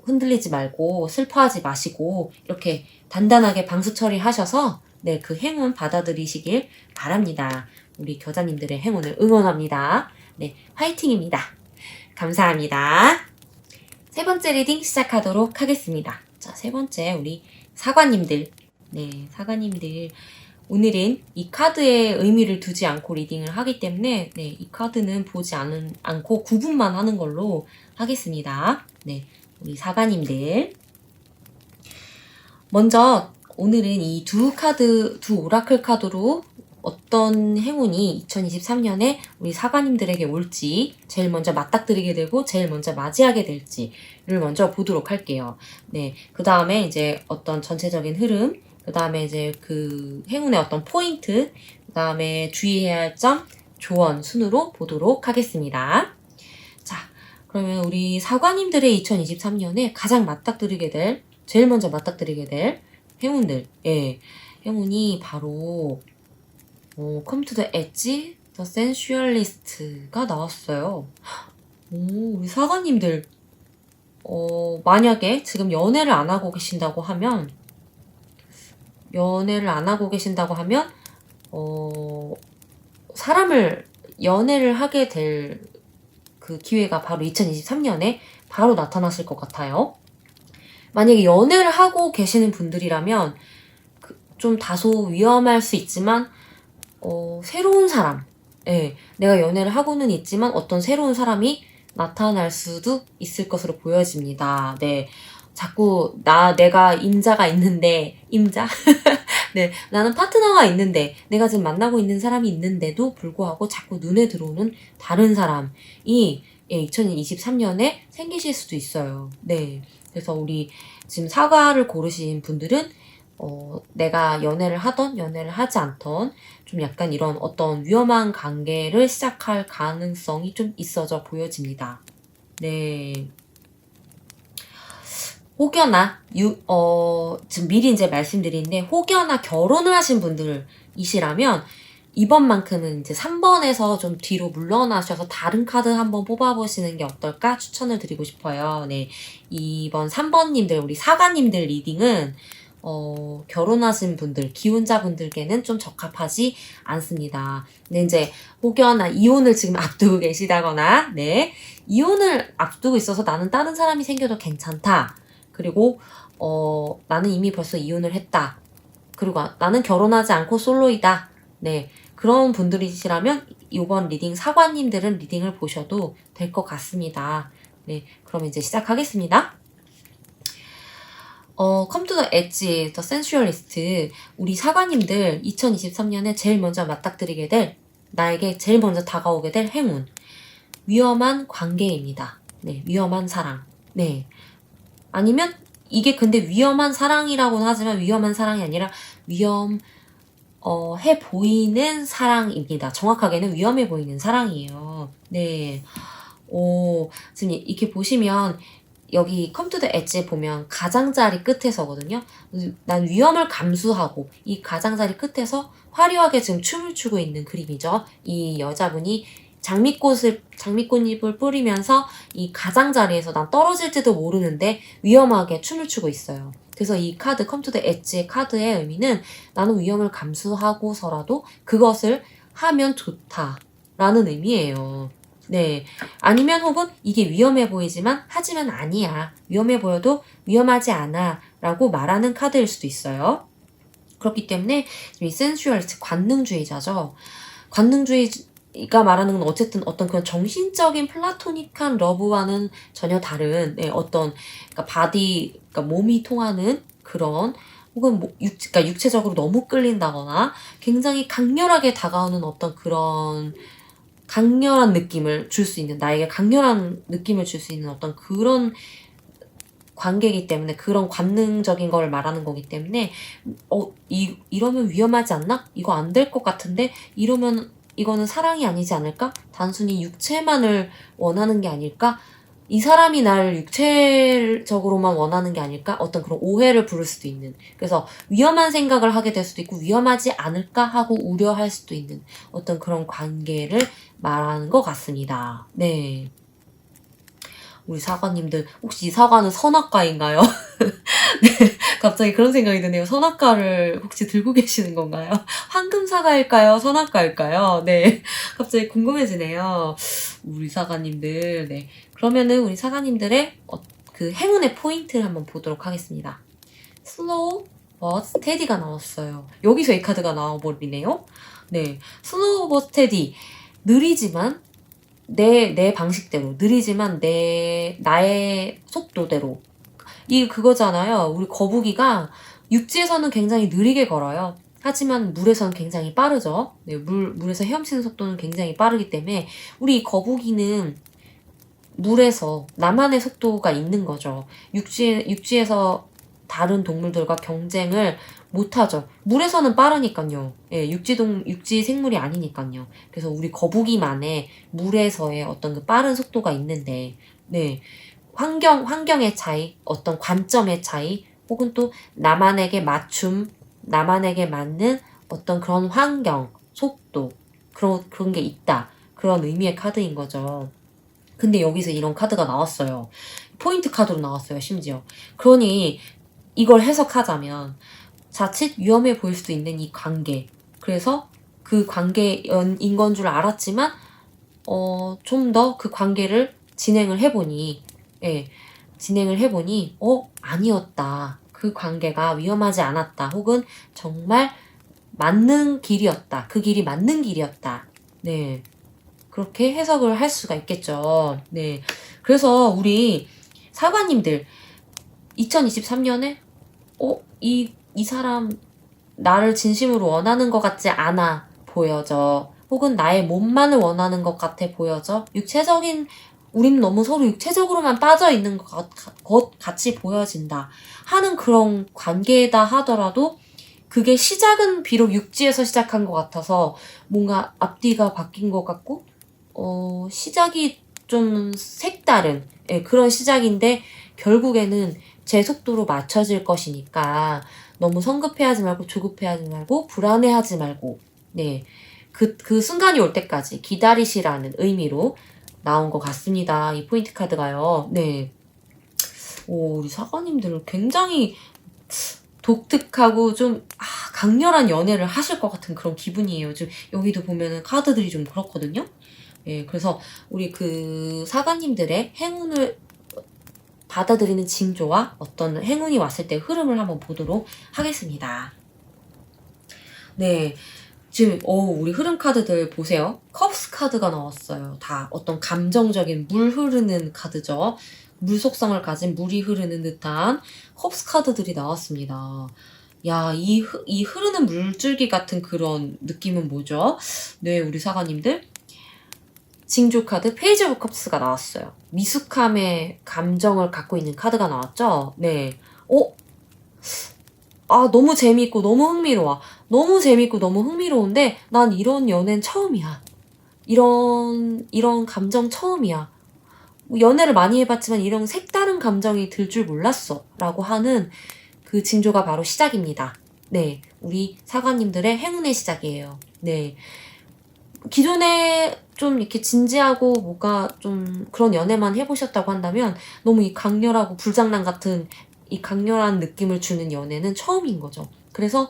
흔들리지 말고 슬퍼하지 마시고 이렇게 단단하게 방수 처리하셔서 네, 그 행운 받아들이시길 바랍니다. 우리 겨자님들의 행운을 응원합니다. 네, 화이팅입니다. 감사합니다. 세 번째 리딩 시작하도록 하겠습니다. 자, 세 번째 우리 사과님들. 네, 사과님들. 오늘은 이 카드에 의미를 두지 않고 리딩을 하기 때문에 네, 이 카드는 보지 않고 구분만 하는 걸로 하겠습니다. 네, 우리 사과님들. 먼저 오늘은 이 두 오라클 카드로 어떤 행운이 2023년에 우리 사과님들에게 올지 제일 먼저 맞닥뜨리게 되고 제일 먼저 맞이하게 될지를 먼저 보도록 할게요. 네, 그 다음에 이제 어떤 전체적인 흐름, 그 다음에 이제 그 행운의 어떤 포인트, 그 다음에 주의해야 할 점, 조언 순으로 보도록 하겠습니다. 자, 그러면 우리 사관님들의 2023년에 가장 제일 먼저 맞닥뜨리게 될 행운들. 예. 행운이 바로, Come to the Edge, The Sensualist가 나왔어요. 우리 사관님들, 만약에 지금 연애를 안 하고 계신다고 하면, 연애를 하게 될 그 기회가 바로 2023년에 바로 나타났을 것 같아요. 만약에 연애를 하고 계시는 분들이라면 좀 다소 위험할 수 있지만 새로운 사람, 예, 내가 연애를 하고는 있지만 어떤 새로운 사람이 나타날 수도 있을 것으로 보여집니다. 네, 자꾸 내가 임자가 있는데 네, 나는 파트너가 있는데, 내가 지금 만나고 있는 사람이 있는데도 불구하고 자꾸 눈에 들어오는 다른 사람이 2023년에 생기실 수도 있어요. 네. 그래서 우리 지금 사과를 고르신 분들은, 내가 연애를 하던, 연애를 하지 않던, 좀 약간 이런 어떤 위험한 관계를 시작할 가능성이 좀 있어져 보여집니다. 네. 혹여나 지금 미리 이제 말씀드리는데, 혹여나 결혼을 하신 분들이시라면 이번만큼은 이제 3번에서 좀 뒤로 물러나셔서 다른 카드 한번 뽑아보시는 게 어떨까 추천을 드리고 싶어요. 네, 이번 3번님들, 우리 사가님들 리딩은 결혼하신 분들, 기혼자분들께는 좀 적합하지 않습니다. 근데 이제 혹여나 이혼을 지금 앞두고 계시다거나, 네, 이혼을 앞두고 있어서 나는 다른 사람이 생겨도 괜찮다. 그리고 나는 이미 벌써 이혼을 했다. 그리고 나는 결혼하지 않고 솔로이다. 네, 그런 분들이시라면 이번 리딩 사관님들은 리딩을 보셔도 될 것 같습니다. 네, 그럼 이제 시작하겠습니다. Come to the Edge, The Sensualist. 우리 사관님들 2023년에 제일 먼저 맞닥뜨리게 될, 나에게 제일 먼저 다가오게 될 행운. 위험한 관계입니다. 네, 위험한 사랑. 네. 아니면 이게 근데 위험한 사랑이라고는 하지만 위험한 사랑이 아니라 해 보이는 사랑입니다. 정확하게는 위험해 보이는 사랑이에요. 네. 지금 이렇게 보시면 여기 Come to the Edge에 보면 가장자리 끝에서거든요. 난 위험을 감수하고 이 가장자리 끝에서 화려하게 지금 춤을 추고 있는 그림이죠. 이 여자분이 장미꽃잎을 뿌리면서 이 가장자리에서 난 떨어질지도 모르는데 위험하게 춤을 추고 있어요. 그래서 이 카드, Come to the Edge의 카드의 의미는 나는 위험을 감수하고서라도 그것을 하면 좋다라는 의미예요. 네. 아니면 혹은 이게 위험해 보이지만 하지만 아니야. 위험해 보여도 위험하지 않아. 라고 말하는 카드일 수도 있어요. 그렇기 때문에 이 센슈얼리스트 관능주의자죠. 관능주의가 말하는 건 어쨌든 어떤 그런 정신적인 플라토닉한 러브와는 전혀 다른 어떤 그러니까 그러니까 몸이 통하는 그런 혹은 그러니까 육체적으로 너무 끌린다거나 굉장히 강렬하게 다가오는 어떤 그런 강렬한 느낌을 줄 수 있는, 나에게 강렬한 느낌을 줄 수 있는 어떤 그런 관계이기 때문에, 그런 관능적인 걸 말하는 거기 때문에 이러면 위험하지 않나? 이거 안 될 것 같은데? 이러면 이거는 사랑이 아니지 않을까? 단순히 육체만을 원하는 게 아닐까? 이 사람이 날 육체적으로만 원하는 게 아닐까? 어떤 그런 오해를 부를 수도 있는. 그래서 위험한 생각을 하게 될 수도 있고 위험하지 않을까 하고 우려할 수도 있는 어떤 그런 관계를 말하는 것 같습니다. 네. 우리 사과님들 혹시 이 사과는 선악과인가요? 네, 갑자기 그런 생각이 드네요. 선악과를 혹시 들고 계시는 건가요? 황금 사과일까요? 선악과일까요? 네, 갑자기 궁금해지네요. 우리 사과님들. 네, 그러면은 우리 사과님들의 그 행운의 포인트를 한번 보도록 하겠습니다. 슬로우 but 스테디가 나왔어요. 여기서 이 카드가 나와버리네요. 네, 슬로우 but 스테디. 느리지만 내 방식대로, 느리지만 나의 속도대로. 그거잖아요. 우리 거북이가 육지에서는 굉장히 느리게 걸어요. 하지만 물에서는 굉장히 빠르죠. 네, 물에서 헤엄치는 속도는 굉장히 빠르기 때문에 우리 거북이는 물에서 나만의 속도가 있는 거죠. 육지에서 다른 동물들과 경쟁을 못하죠. 물에서는 빠르니까요. 예, 육지 생물이 아니니까요. 그래서 우리 거북이만의 물에서의 어떤 그 빠른 속도가 있는데, 네. 환경의 차이, 어떤 관점의 차이, 혹은 또 나만에게 맞는 어떤 그런 환경, 속도, 그런 게 있다. 그런 의미의 카드인 거죠. 근데 여기서 이런 카드가 나왔어요. 포인트 카드로 나왔어요, 심지어. 그러니 이걸 해석하자면 자칫 위험해 보일 수도 있는 이 관계. 그래서 그 관계인 건 줄 알았지만 좀 더 그 관계를 진행을 해보니 아니었다. 그 관계가 위험하지 않았다. 혹은 정말 맞는 길이었다. 그 길이 맞는 길이었다. 네. 그렇게 해석을 할 수가 있겠죠. 네. 그래서 우리 사관님들 2023년에 이 사람 나를 진심으로 원하는 것 같지 않아 보여져. 혹은 나의 몸만을 원하는 것 같아 보여져. 우린 너무 서로 육체적으로만 빠져있는 것 같이 보여진다. 하는 그런 관계다 하더라도 그게 시작은 비록 육지에서 시작한 것 같아서 뭔가 앞뒤가 바뀐 것 같고 시작이 좀 색다른 그런 시작인데 결국에는 제 속도로 맞춰질 것이니까 너무 성급해하지 말고 조급해하지 말고 불안해하지 말고 그 순간이 올 때까지 기다리시라는 의미로 나온 것 같습니다. 이 포인트 카드가요. 네. 우리 사관님들 굉장히 독특하고 좀 강렬한 연애를 하실 것 같은 그런 기분이에요. 지금 여기도 보면은 카드들이 좀 그렇거든요. 그래서 우리 그 사관님들의 행운을 받아들이는 징조와 어떤 행운이 왔을 때 흐름을 한번 보도록 하겠습니다. 네. 지금 우리 흐름 카드들 보세요. 컵스 카드가 나왔어요. 다 어떤 감정적인 물 흐르는 카드죠. 물 속성을 가진 물이 흐르는 듯한 컵스 카드들이 나왔습니다. 야, 이 흐르는 물줄기 같은 그런 느낌은 뭐죠? 네, 우리 사관님들. 징조 카드 페이지 오브 컵스가 나왔어요. 미숙함의 감정을 갖고 있는 카드가 나왔죠? 네. 너무 재밌고 너무 흥미로워. 너무 재밌고 너무 흥미로운데 난 이런 연애는 처음이야. 이런 감정 처음이야. 연애를 많이 해봤지만 이런 색다른 감정이 들 줄 몰랐어. 라고 하는 그 징조가 바로 시작입니다. 네. 우리 사관님들의 행운의 시작이에요. 네. 기존에 좀 이렇게 진지하고 뭔가 좀 그런 연애만 해보셨다고 한다면 너무 이 강렬하고 불장난 같은 이 강렬한 느낌을 주는 연애는 처음인 거죠. 그래서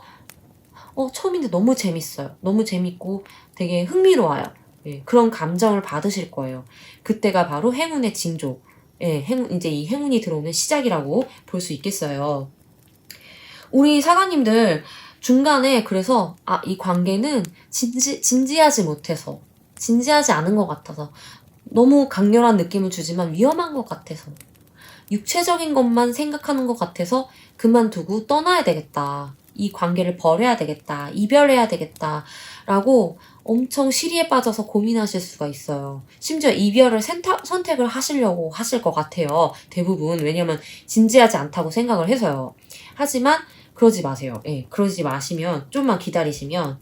처음인데 너무 재밌어요. 너무 재밌고 되게 흥미로워요. 그런 감정을 받으실 거예요. 그때가 바로 행운의 징조. 이제 이 행운이 들어오는 시작이라고 볼 수 있겠어요. 우리 사관님들 중간에 그래서 이 관계는 진지하지 않은 것 같아서 너무 강렬한 느낌을 주지만 위험한 것 같아서 육체적인 것만 생각하는 것 같아서 그만두고 떠나야 되겠다. 이 관계를 버려야 되겠다. 이별해야 되겠다. 라고 엄청 시리에 빠져서 고민하실 수가 있어요. 심지어 이별을 선택을 하시려고 하실 것 같아요. 대부분. 왜냐면 진지하지 않다고 생각을 해서요. 하지만 그러지 마세요. 그러지 마시면 좀만 기다리시면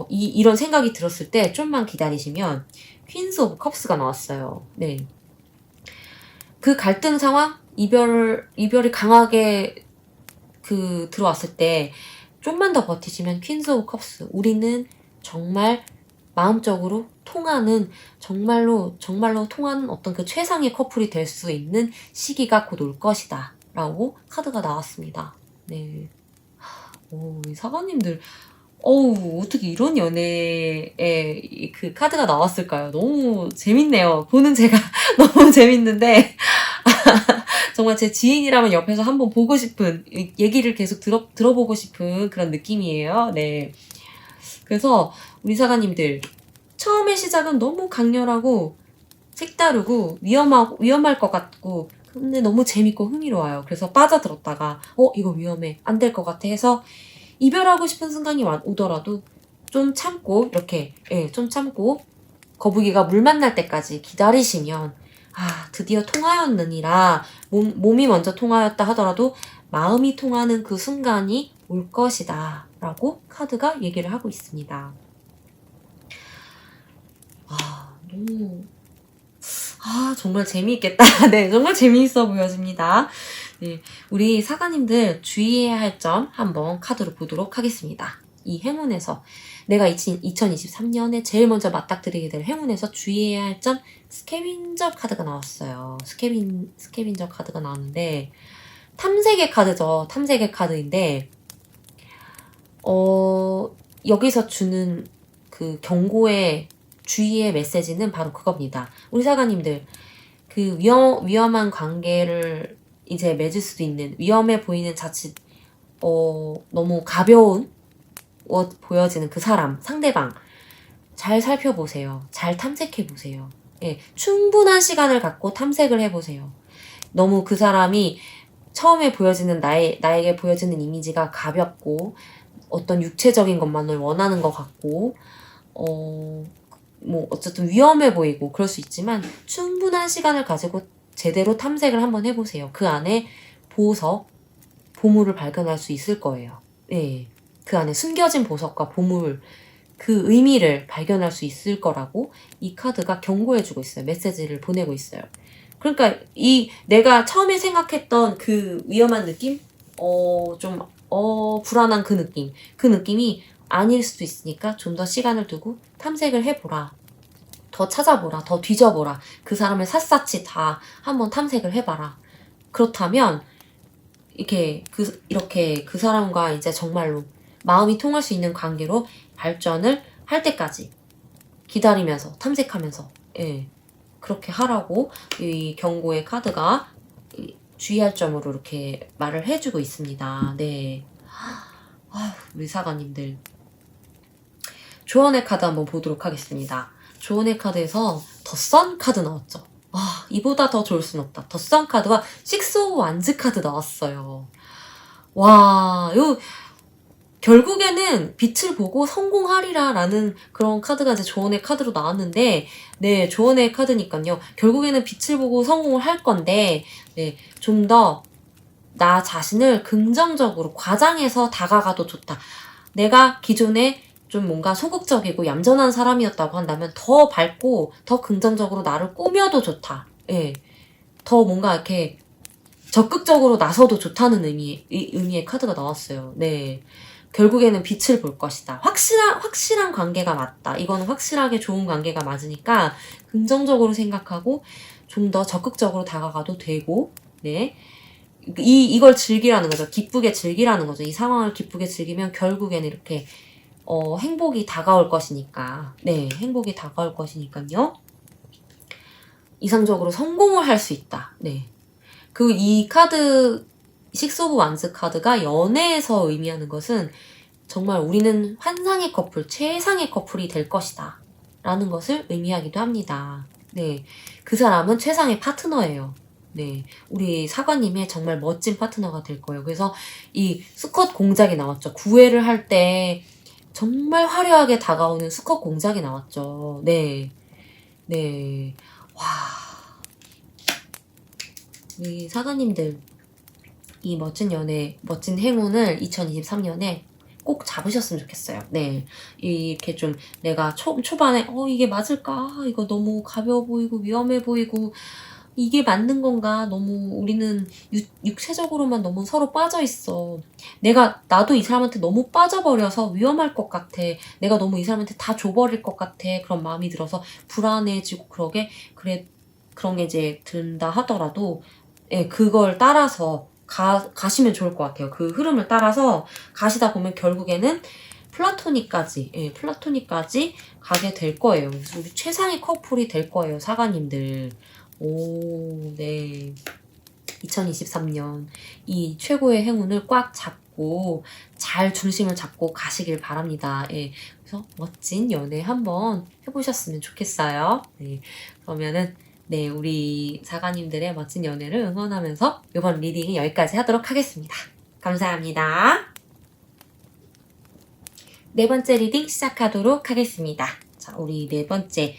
이런 생각이 들었을 때 좀만 기다리시면 퀸스 오브 컵스가 나왔어요. 네. 그 갈등 상황, 이별이 강하게 들어왔을 때 좀만 더 버티시면 퀸스 오브 컵스. 우리는 정말 마음적으로 통하는 정말로 통하는 어떤 그 최상의 커플이 될 수 있는 시기가 곧 올 것이다. 라고 카드가 나왔습니다. 네. 이 사관님들 어떻게 이런 연애에 그 카드가 나왔을까요? 너무 재밌네요. 보는 제가 너무 재밌는데 정말 제 지인이라면 옆에서 한번 보고 싶은 얘기를 계속 들어보고 싶은 그런 느낌이에요. 네. 그래서 우리 사관님들 처음의 시작은 너무 강렬하고 색다르고 위험할 것 같고 근데 너무 재밌고 흥미로워요. 그래서 빠져들었다가 이거 위험해 안 될 것 같아 해서 이별하고 싶은 순간이 오더라도 좀 참고 이렇게 좀 참고 거북이가 물 만날 때까지 기다리시면 드디어 통하였느니라 몸이 먼저 통하였다 하더라도 마음이 통하는 그 순간이 올 것이다 라고 카드가 얘기를 하고 있습니다. 너무 아, 정말 재미있겠다. 네, 정말 재미있어 보여집니다. 네, 우리 사가님들 주의해야 할 점 한번 카드로 보도록 하겠습니다. 이 행운에서 내가 2023년에 제일 먼저 맞닥뜨리게 될 행운에서 주의해야 할 점 스캐빈저 카드가 나왔어요. 스캐빈저 카드가 나왔는데 탐색의 카드죠. 탐색의 카드인데 여기서 주는 그 경고의 주의의 메시지는 바로 그겁니다. 우리 사가님들 그 위험한 관계를 이제 맺을 수도 있는 위험해 보이는 자칫 너무 가벼운 보여지는 그 사람 상대방 잘 살펴보세요. 잘 탐색해보세요. 예, 충분한 시간을 갖고 탐색을 해보세요. 너무 그 사람이 처음에 보여지는 나에게 보여지는 이미지가 가볍고 어떤 육체적인 것만을 원하는 것 같고 뭐 어쨌든 위험해 보이고 그럴 수 있지만 충분한 시간을 가지고 제대로 탐색을 한번 해보세요. 그 안에 보석, 보물을 발견할 수 있을 거예요. 네, 그 안에 숨겨진 보석과 보물 그 의미를 발견할 수 있을 거라고 이 카드가 경고해주고 있어요. 메시지를 보내고 있어요. 그러니까 내가 처음에 생각했던 그 위험한 느낌? 불안한 그 느낌이 아닐 수도 있으니까 좀 더 시간을 두고 탐색을 해보라. 더 찾아보라. 더 뒤져보라. 그 사람을 샅샅이 다 한번 탐색을 해봐라. 그렇다면 이렇게 그 사람과 이제 정말로 마음이 통할 수 있는 관계로 발전을 할 때까지 기다리면서 탐색하면서 그렇게 하라고 이 경고의 카드가 주의할 점으로 이렇게 말을 해주고 있습니다. 네. 우리 사가님들 조언의 카드 한번 보도록 하겠습니다. 조언의 카드에서 더 선 카드 나왔죠. 이보다 더 좋을 순 없다. 더 선 카드와 식스 오브 완즈 카드 나왔어요. 와, 결국에는 빛을 보고 성공하리라 라는 그런 카드가 이제 조언의 카드로 나왔는데, 네, 조언의 카드니까요. 결국에는 빛을 보고 성공을 할 건데, 네, 좀 더 나 자신을 긍정적으로 과장해서 다가가도 좋다. 내가 기존에 좀 뭔가 소극적이고 얌전한 사람이었다고 한다면 더 밝고 더 긍정적으로 나를 꾸며도 좋다. 예. 더 뭔가 이렇게 적극적으로 나서도 좋다는 의미의 카드가 나왔어요. 네. 결국에는 빛을 볼 것이다. 확실한 관계가 맞다. 이거는 확실하게 좋은 관계가 맞으니까 긍정적으로 생각하고 좀 더 적극적으로 다가가도 되고, 네. 이걸 즐기라는 거죠. 기쁘게 즐기라는 거죠. 이 상황을 기쁘게 즐기면 결국에는 이렇게, 행복이 다가올 것이니까. 네. 행복이 다가올 것이니까요. 이상적으로 성공을 할 수 있다. 네. 이 카드, 식스 오브 완즈 카드가 연애에서 의미하는 것은 정말 우리는 환상의 커플, 최상의 커플이 될 것이다. 라는 것을 의미하기도 합니다. 네. 그 사람은 최상의 파트너예요. 네. 우리 사관님의 정말 멋진 파트너가 될 거예요. 그래서 이 수컷 공작이 나왔죠. 구애를 할 때 정말 화려하게 다가오는 수컷 공작이 나왔죠. 네. 네. 와. 우리 사관님들 이 멋진 행운을 2023년에 꼭 잡으셨으면 좋겠어요. 네. 이렇게 좀 내가 초반에 이게 맞을까? 이거 너무 가벼워 보이고 위험해 보이고 이게 맞는 건가? 너무 우리는 육체적으로만 너무 서로 빠져 있어. 나도 이 사람한테 너무 빠져버려서 위험할 것 같아. 내가 너무 이 사람한테 다 줘버릴 것 같아. 그런 마음이 들어서 불안해지고 그런 게 이제 든다 하더라도, 그걸 따라서 가시면 좋을 것 같아요. 그 흐름을 따라서 가시다 보면 결국에는 플라토닉까지 가게 될 거예요. 그래서 우리 최상의 커플이 될 거예요, 사가님들. 네. 2023년 이 최고의 행운을 꽉 잡고 잘 중심을 잡고 가시길 바랍니다. 그래서 멋진 연애 한번 해보셨으면 좋겠어요. 네. 그러면은 네, 우리 사가님들의 멋진 연애를 응원하면서 이번 리딩 여기까지 하도록 하겠습니다. 감사합니다. 네 번째 리딩 시작하도록 하겠습니다. 자, 우리 네 번째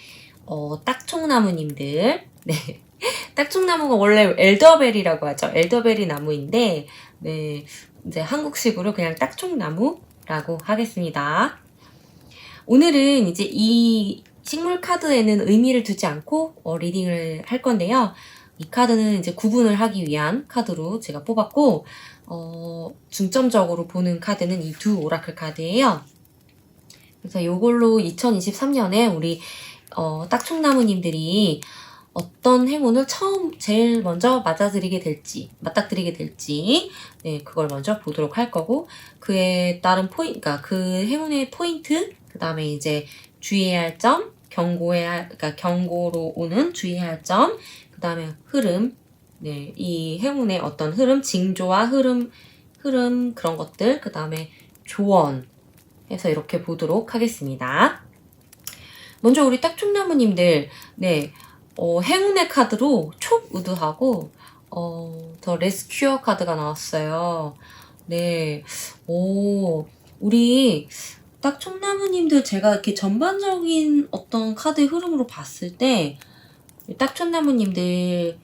딱총나무님들. 네. 딱총나무가 원래 엘더벨이라고 하죠. 엘더벨이 나무인데, 네. 이제 한국식으로 그냥 딱총나무라고 하겠습니다. 오늘은 이제 이 식물 카드에는 의미를 두지 않고 리딩을 할 건데요. 이 카드는 이제 구분을 하기 위한 카드로 제가 뽑았고, 중점적으로 보는 카드는 이 두 오라클 카드예요. 그래서 요걸로 2023년에 우리 딱총나무님들이 어떤 행운을 제일 먼저 맞닥뜨리게 될지, 네, 그걸 먼저 보도록 할 거고, 그에 따른 그러니까 그 행운의 포인트, 그 다음에 이제 주의해야 할 점, 그러니까 경고로 오는 주의해야 할 점, 그 다음에 흐름, 네, 이 행운의 어떤 흐름, 징조와 흐름, 그런 것들, 그 다음에 조언 해서 이렇게 보도록 하겠습니다. 먼저 우리 딱총나무님들, 네, 행운의 카드로 촉우드하고, 더 레스큐어 카드가 나왔어요. 네, 우리 딱총나무님들 제가 이렇게 전반적인 어떤 카드의 흐름으로 봤을 때, 딱총나무님들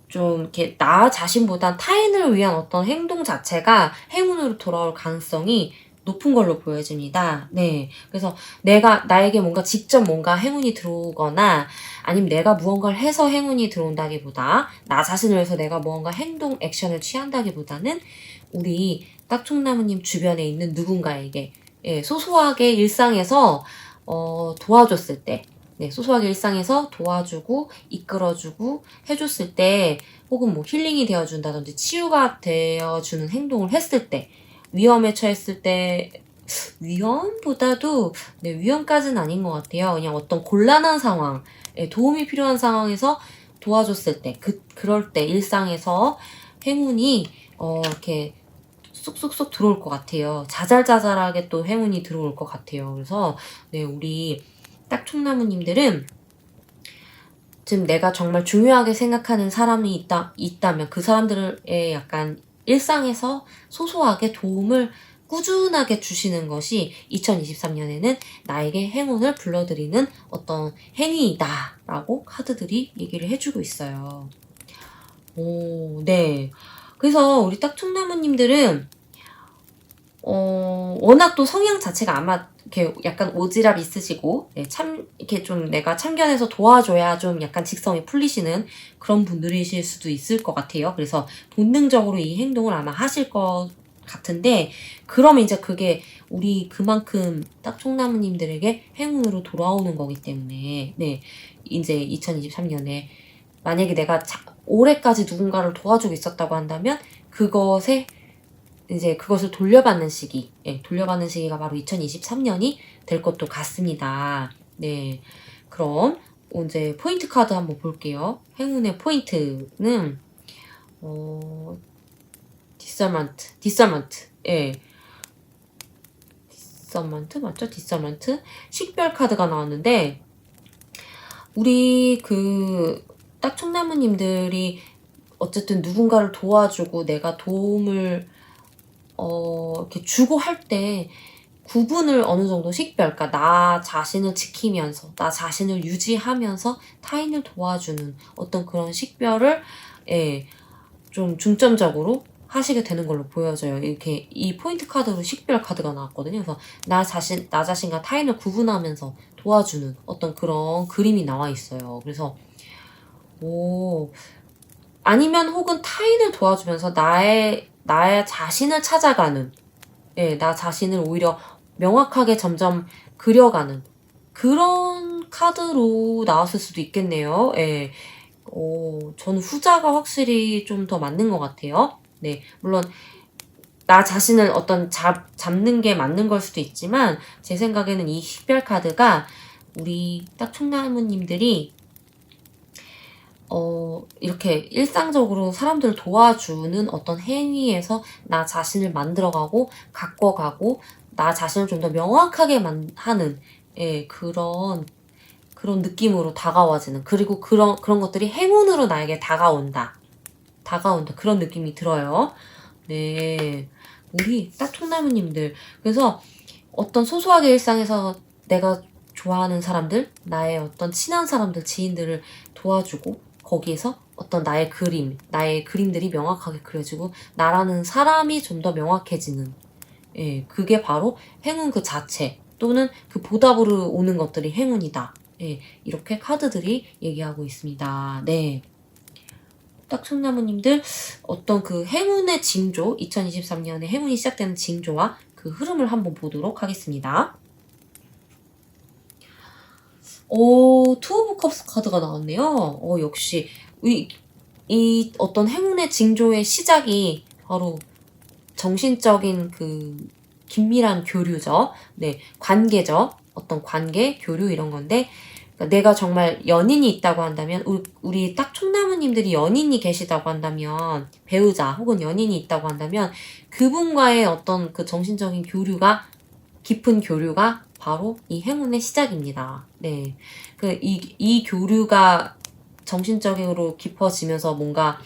좀 이렇게 나 자신보단 타인을 위한 어떤 행동 자체가 행운으로 돌아올 가능성이 높은 걸로 보여집니다. 네. 그래서 나에게 직접 뭔가 행운이 들어오거나 아니면 내가 무언가를 해서 행운이 들어온다기보다 나 자신을 위해서 내가 무언가 행동, 액션을 취한다기보다는 우리 딱총나무님 주변에 있는 누군가에게 소소하게 일상에서 도와줬을 때 네, 소소하게 일상에서 도와주고 이끌어주고 해줬을 때 혹은 뭐 힐링이 되어준다든지 치유가 되어주는 행동을 했을 때 위험에 처했을 때 위험보다도 네, 위험까지는 아닌 것 같아요. 그냥 어떤 곤란한 상황, 도움이 필요한 상황에서 도와줬을 때 그럴 때 일상에서 행운이 이렇게 쏙쏙쏙 들어올 것 같아요. 자잘자잘하게 또 행운이 들어올 것 같아요. 그래서 네, 우리 딱총나무님들은 지금 내가 정말 중요하게 생각하는 사람이 있다면 그 사람들의 약간 일상에서 소소하게 도움을 꾸준하게 주시는 것이 2023년에는 나에게 행운을 불러들이는 어떤 행위이다 라고 카드들이 얘기를 해주고 있어요. 네. 그래서 우리 딱총나무님들은 워낙 또 성향 자체가 아마 이렇게 약간 오지랖 있으시고, 네, 이렇게 좀 내가 참견해서 도와줘야 좀 약간 직성이 풀리시는 그런 분들이실 수도 있을 것 같아요. 그래서 본능적으로 이 행동을 아마 하실 것 같은데, 그러면 이제 그게 우리 그만큼 딱총나무님들에게 행운으로 돌아오는 거기 때문에, 네, 이제 2023년에 만약에 내가 올해까지 누군가를 도와주고 있었다고 한다면, 이제 그것을 돌려받는 시기가 바로 2023년이 될 것도 같습니다. 네. 그럼 이제 포인트 카드 한번 볼게요. 행운의 포인트는 디서먼트. 예. 디서먼트 맞죠? 디서먼트. 식별 카드가 나왔는데 우리 딱총나무님들이 어쨌든 누군가를 도와주고 내가 도움을 이렇게 주고 할 때 구분을 어느 정도 그러니까 나 자신을 지키면서, 나 자신을 유지하면서 타인을 도와주는 어떤 그런 식별을, 좀 중점적으로 하시게 되는 걸로 보여져요. 이렇게 이 포인트 카드로 식별 카드가 나왔거든요. 그래서 나 자신과 타인을 구분하면서 도와주는 어떤 그런 그림이 나와 있어요. 그래서, 아니면 혹은 타인을 도와주면서 나의 자신을 찾아가는, 나 자신을 오히려 명확하게 점점 그려가는 그런 카드로 나왔을 수도 있겠네요. 저는 후자가 확실히 좀 더 맞는 것 같아요. 네, 물론 나 자신을 어떤 잡는 게 맞는 걸 수도 있지만 제 생각에는 이 식별 카드가 우리 딱총나무님들이 이렇게 일상적으로 사람들을 도와주는 어떤 행위에서 나 자신을 만들어가고, 가꿔가고, 나 자신을 좀 더 명확하게 하는, 그런 느낌으로 다가와지는, 그리고 그런 것들이 행운으로 나에게 다가온다. 그런 느낌이 들어요. 네. 우리 딱총나무님들. 그래서 어떤 소소하게 일상에서 내가 좋아하는 사람들, 나의 어떤 친한 사람들, 지인들을 도와주고, 거기에서 어떤 나의 그림들이 명확하게 그려지고 나라는 사람이 좀 더 명확해지는 그게 바로 행운 그 자체. 또는 그 보답으로 오는 것들이 행운이다. 예, 이렇게 카드들이 얘기하고 있습니다. 네. 딱총나무님들 어떤 그 행운의 징조, 2023년에 행운이 시작되는 징조와 그 흐름을 한번 보도록 하겠습니다. 투 오브 컵스 카드가 나왔네요. 역시 이 어떤 행운의 징조의 시작이 바로 정신적인 그 긴밀한 교류죠. 네, 관계죠. 어떤 관계, 교류 이런 건데, 그러니까 내가 정말 연인이 있다고 한다면, 우리 딱 총나무님들이 연인이 계시다고 한다면, 배우자 혹은 연인이 있다고 한다면, 그분과의 어떤 그 정신적인 교류가, 깊은 교류가 바로 이 행운의 시작입니다. 네. 이 교류가 정신적으로 깊어지면서 뭔가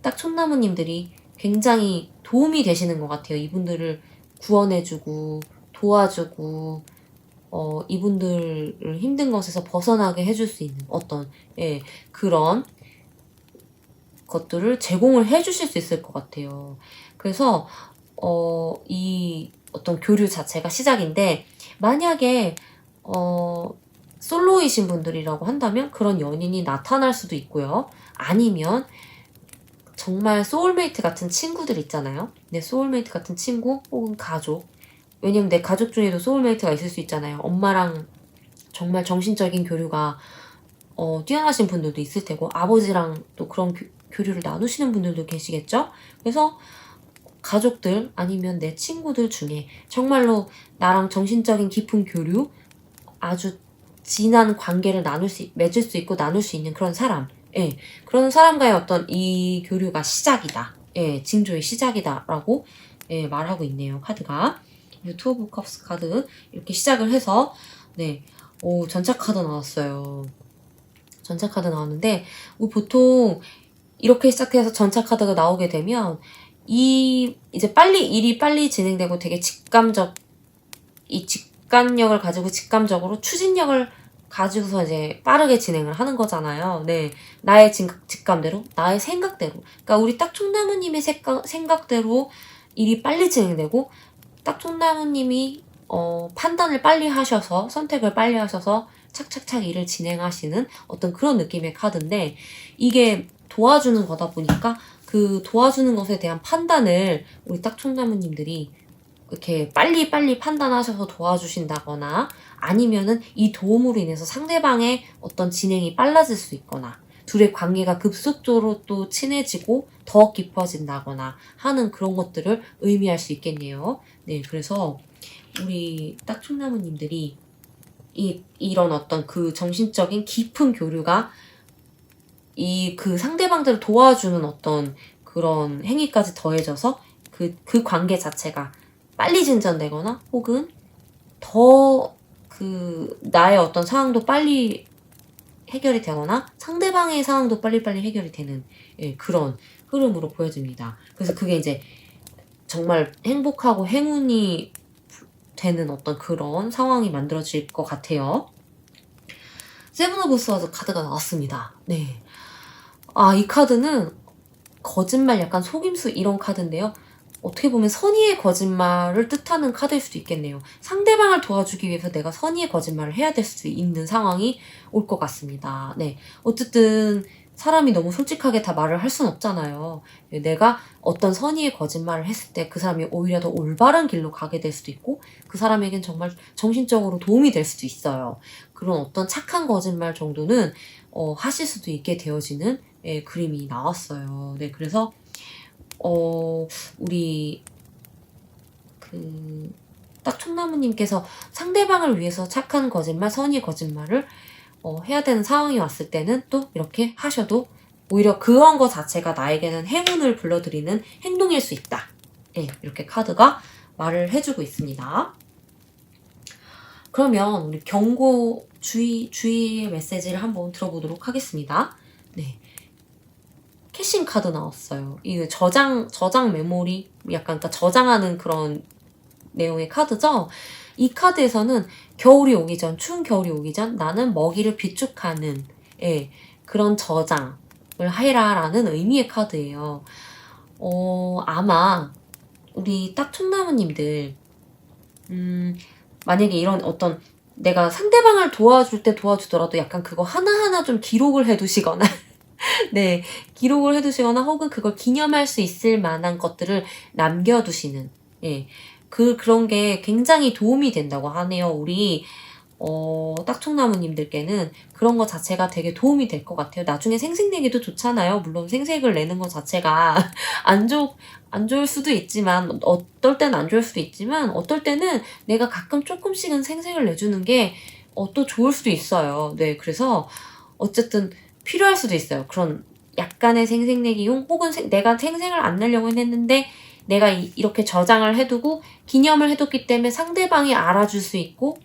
딱 총나무님들이 굉장히 도움이 되시는 것 같아요. 이분들을 구원해주고 도와주고 이분들을 힘든 것에서 벗어나게 해줄 수 있는 어떤 그런 것들을 제공을 해주실 수 있을 것 같아요. 그래서 이 어떤 교류 자체가 시작인데 만약에 솔로이신 분들이라고 한다면 그런 연인이 나타날 수도 있고요. 아니면 정말 소울메이트 같은 친구들 있잖아요. 내 소울메이트 같은 친구 혹은 가족. 왜냐면 내 가족 중에도 소울메이트가 있을 수 있잖아요. 엄마랑 정말 정신적인 교류가 뛰어나신 분들도 있을 테고 아버지랑 또 그런 교류를 나누시는 분들도 계시겠죠. 그래서 가족들 아니면 내 친구들 중에 정말로 나랑 정신적인 깊은 교류, 아주 진한 관계를 맺을 수 있고 나눌 수 있는 그런 사람, 그런 사람과의 어떤 이 교류가 시작이다. 징조의 시작이다라고 말하고 있네요. 카드가. 투 오브 컵스 카드 이렇게 시작을 해서 전차 카드 나왔어요. 전차 카드 나왔는데 보통 이렇게 시작해서 전차 카드가 나오게 되면 이제 일이 빨리 진행되고 되게 이 직관력을 가지고 직감적으로 추진력을 가지고서 이제 빠르게 진행을 하는 거잖아요. 네. 나의 직감대로, 나의 생각대로. 그러니까 우리 딱총나무님의 생각대로 일이 빨리 진행되고, 딱총나무님이, 판단을 빨리 하셔서, 선택을 빨리 하셔서, 착착착 일을 진행하시는 어떤 그런 느낌의 카드인데, 이게 도와주는 거다 보니까, 그 도와주는 것에 대한 판단을 우리 딱총나무님들이 이렇게 빨리 판단하셔서 도와주신다거나 아니면은 이 도움으로 인해서 상대방의 어떤 진행이 빨라질 수 있거나 둘의 관계가 급속도로 또 친해지고 더 깊어진다거나 하는 그런 것들을 의미할 수 있겠네요. 네, 그래서 우리 딱총나무님들이 이런 어떤 그 정신적인 깊은 교류가 그 상대방들을 도와주는 어떤 그런 행위까지 더해져서 그 관계 자체가 빨리 진전되거나 혹은 더 나의 어떤 상황도 빨리 해결이 되거나 상대방의 상황도 빨리빨리 해결이 되는 그런 흐름으로 보여집니다. 그래서 그게 이제 정말 행복하고 행운이 되는 어떤 그런 상황이 만들어질 것 같아요. 세븐 오브 스워드 카드가 나왔습니다. 네. 이 카드는 거짓말, 약간 속임수 이런 카드인데요. 어떻게 보면 선의의 거짓말을 뜻하는 카드일 수도 있겠네요. 상대방을 도와주기 위해서 내가 선의의 거짓말을 해야 될 수 있는 상황이 올 것 같습니다. 네. 어쨌든 사람이 너무 솔직하게 다 말을 할 순 없잖아요. 내가 어떤 선의의 거짓말을 했을 때 그 사람이 오히려 더 올바른 길로 가게 될 수도 있고 그 사람에겐 정말 정신적으로 도움이 될 수도 있어요. 그런 어떤 착한 거짓말 정도는 하실 수도 있게 되어지는 그림이 나왔어요. 네, 그래서 우리 딱총나무님께서 상대방을 위해서 착한 거짓말, 선의 거짓말을 해야 되는 상황이 왔을 때는 또 이렇게 하셔도 오히려 그런 거 자체가 나에게는 행운을 불러들이는 행동일 수 있다. 이렇게 카드가 말을 해주고 있습니다. 그러면 우리 경고, 주의의 메시지를 한번 들어보도록 하겠습니다. 네. 캐싱 카드 나왔어요. 이거 저장 메모리, 약간 그러니까 저장하는 그런 내용의 카드죠. 이 카드에서는 겨울이 오기 전, 추운 겨울이 오기 전 나는 먹이를 비축하는 그런 저장을 해라라는 의미의 카드예요. 아마 우리 딱총나무님들 만약에 이런 어떤 내가 상대방을 도와줄 때 도와주더라도 약간 그거 하나하나 좀 기록을 해두시거나 네, 기록을 해두시거나 혹은 그걸 기념할 수 있을 만한 것들을 남겨두시는 예, 그런 게 굉장히 도움이 된다고 하네요. 우리 딱총나무님들께는 그런 거 자체가 되게 도움이 될 것 같아요. 나중에 생색내기도 좋잖아요. 물론 생색을 내는 것 자체가 안 좋을 수도 있지만, 어떨 때는 안 좋을 수도 있지만, 어떨 때는 내가 가끔 조금씩은 생색을 내주는 게, 또 좋을 수도 있어요. 네, 그래서, 어쨌든, 필요할 수도 있어요. 그런 약간의 생색내기용, 혹은 내가 생색을 안 내려고 했는데, 내가 이렇게 저장을 해두고, 기념을 해뒀기 때문에 상대방이 알아줄 수 있고,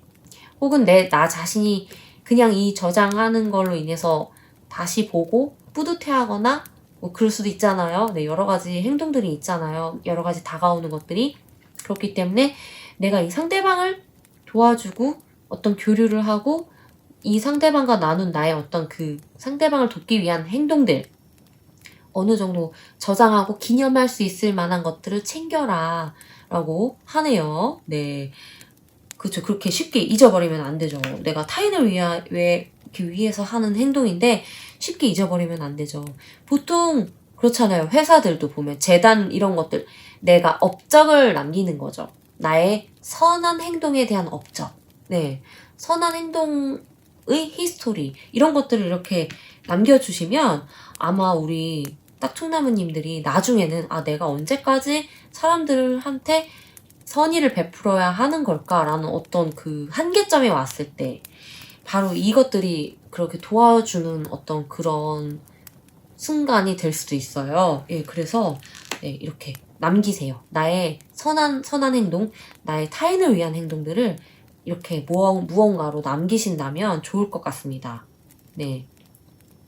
혹은 나 자신이 그냥 이 저장하는 걸로 인해서 다시 보고 뿌듯해하거나 뭐 그럴 수도 있잖아요. 네, 여러 가지 행동들이 있잖아요. 여러 가지 다가오는 것들이. 그렇기 때문에 내가 이 상대방을 도와주고 어떤 교류를 하고 이 상대방과 나눈 나의 어떤 그 상대방을 돕기 위한 행동들 어느 정도 저장하고 기념할 수 있을 만한 것들을 챙겨라 라고 하네요. 네. 그렇죠. 그렇게 쉽게 잊어버리면 안 되죠. 내가 타인을 위해서 하는 행동인데 쉽게 잊어버리면 안 되죠. 보통 그렇잖아요. 회사들도 보면 재단 이런 것들 내가 업적을 남기는 거죠. 나의 선한 행동에 대한 업적. 네. 선한 행동의 히스토리 이런 것들을 이렇게 남겨주시면 아마 우리 딱총나무님들이 나중에는 내가 언제까지 사람들한테 선의를 베풀어야 하는 걸까라는 어떤 그 한계점에 왔을 때 바로 이것들이 그렇게 도와주는 어떤 그런 순간이 될 수도 있어요. 예, 그래서 네, 이렇게 남기세요. 나의 선한 행동, 나의 타인을 위한 행동들을 이렇게 무언가로 남기신다면 좋을 것 같습니다. 네,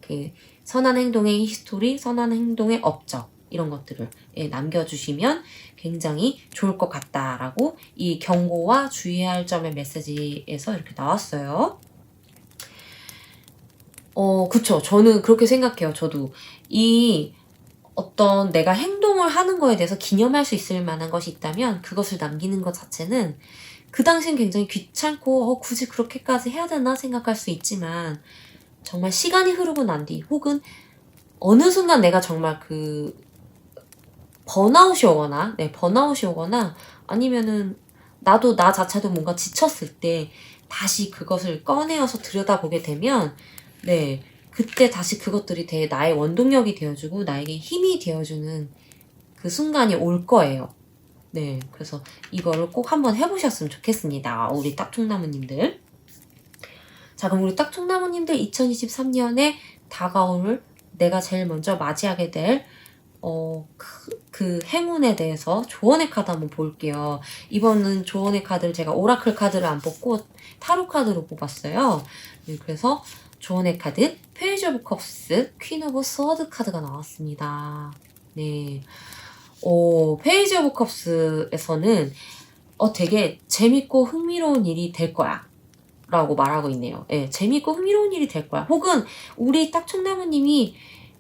그 선한 행동의 히스토리, 선한 행동의 업적 이런 것들을 남겨주시면 굉장히 좋을 것 같다라고 이 경고와 주의할 점의 메시지에서 이렇게 나왔어요. 그쵸. 저는 그렇게 생각해요. 저도 이 어떤 내가 행동을 하는 거에 대해서 기념할 수 있을 만한 것이 있다면 그것을 남기는 것 자체는 그 당시엔 굉장히 귀찮고 굳이 그렇게까지 해야 되나 생각할 수 있지만 정말 시간이 흐르고 난 뒤 혹은 어느 순간 내가 정말 번아웃이 오거나 아니면은 나도 나 자체도 뭔가 지쳤을 때 다시 그것을 꺼내어서 들여다보게 되면 네, 그때 다시 그것들이 나의 원동력이 되어주고 나에게 힘이 되어주는 그 순간이 올 거예요. 네, 그래서 이거를 꼭 한번 해보셨으면 좋겠습니다. 우리 딱총나무님들. 자, 그럼 우리 딱총나무님들 2023년에 다가올 내가 제일 먼저 맞이하게 될 그 행운에 대해서 조언의 카드 한번 볼게요. 이번은 조언의 카드를 제가 오라클 카드를 안 뽑고 타로 카드로 뽑았어요. 네, 그래서 조언의 카드 페이지 오브 컵스 퀸 오브 스워드 카드가 나왔습니다. 네, 페이지 오브 컵스에서는 되게 재밌고 흥미로운 일이 될 거야. 라고 말하고 있네요. 예, 재밌고 흥미로운 일이 될 거야. 혹은 우리 딱총나무님이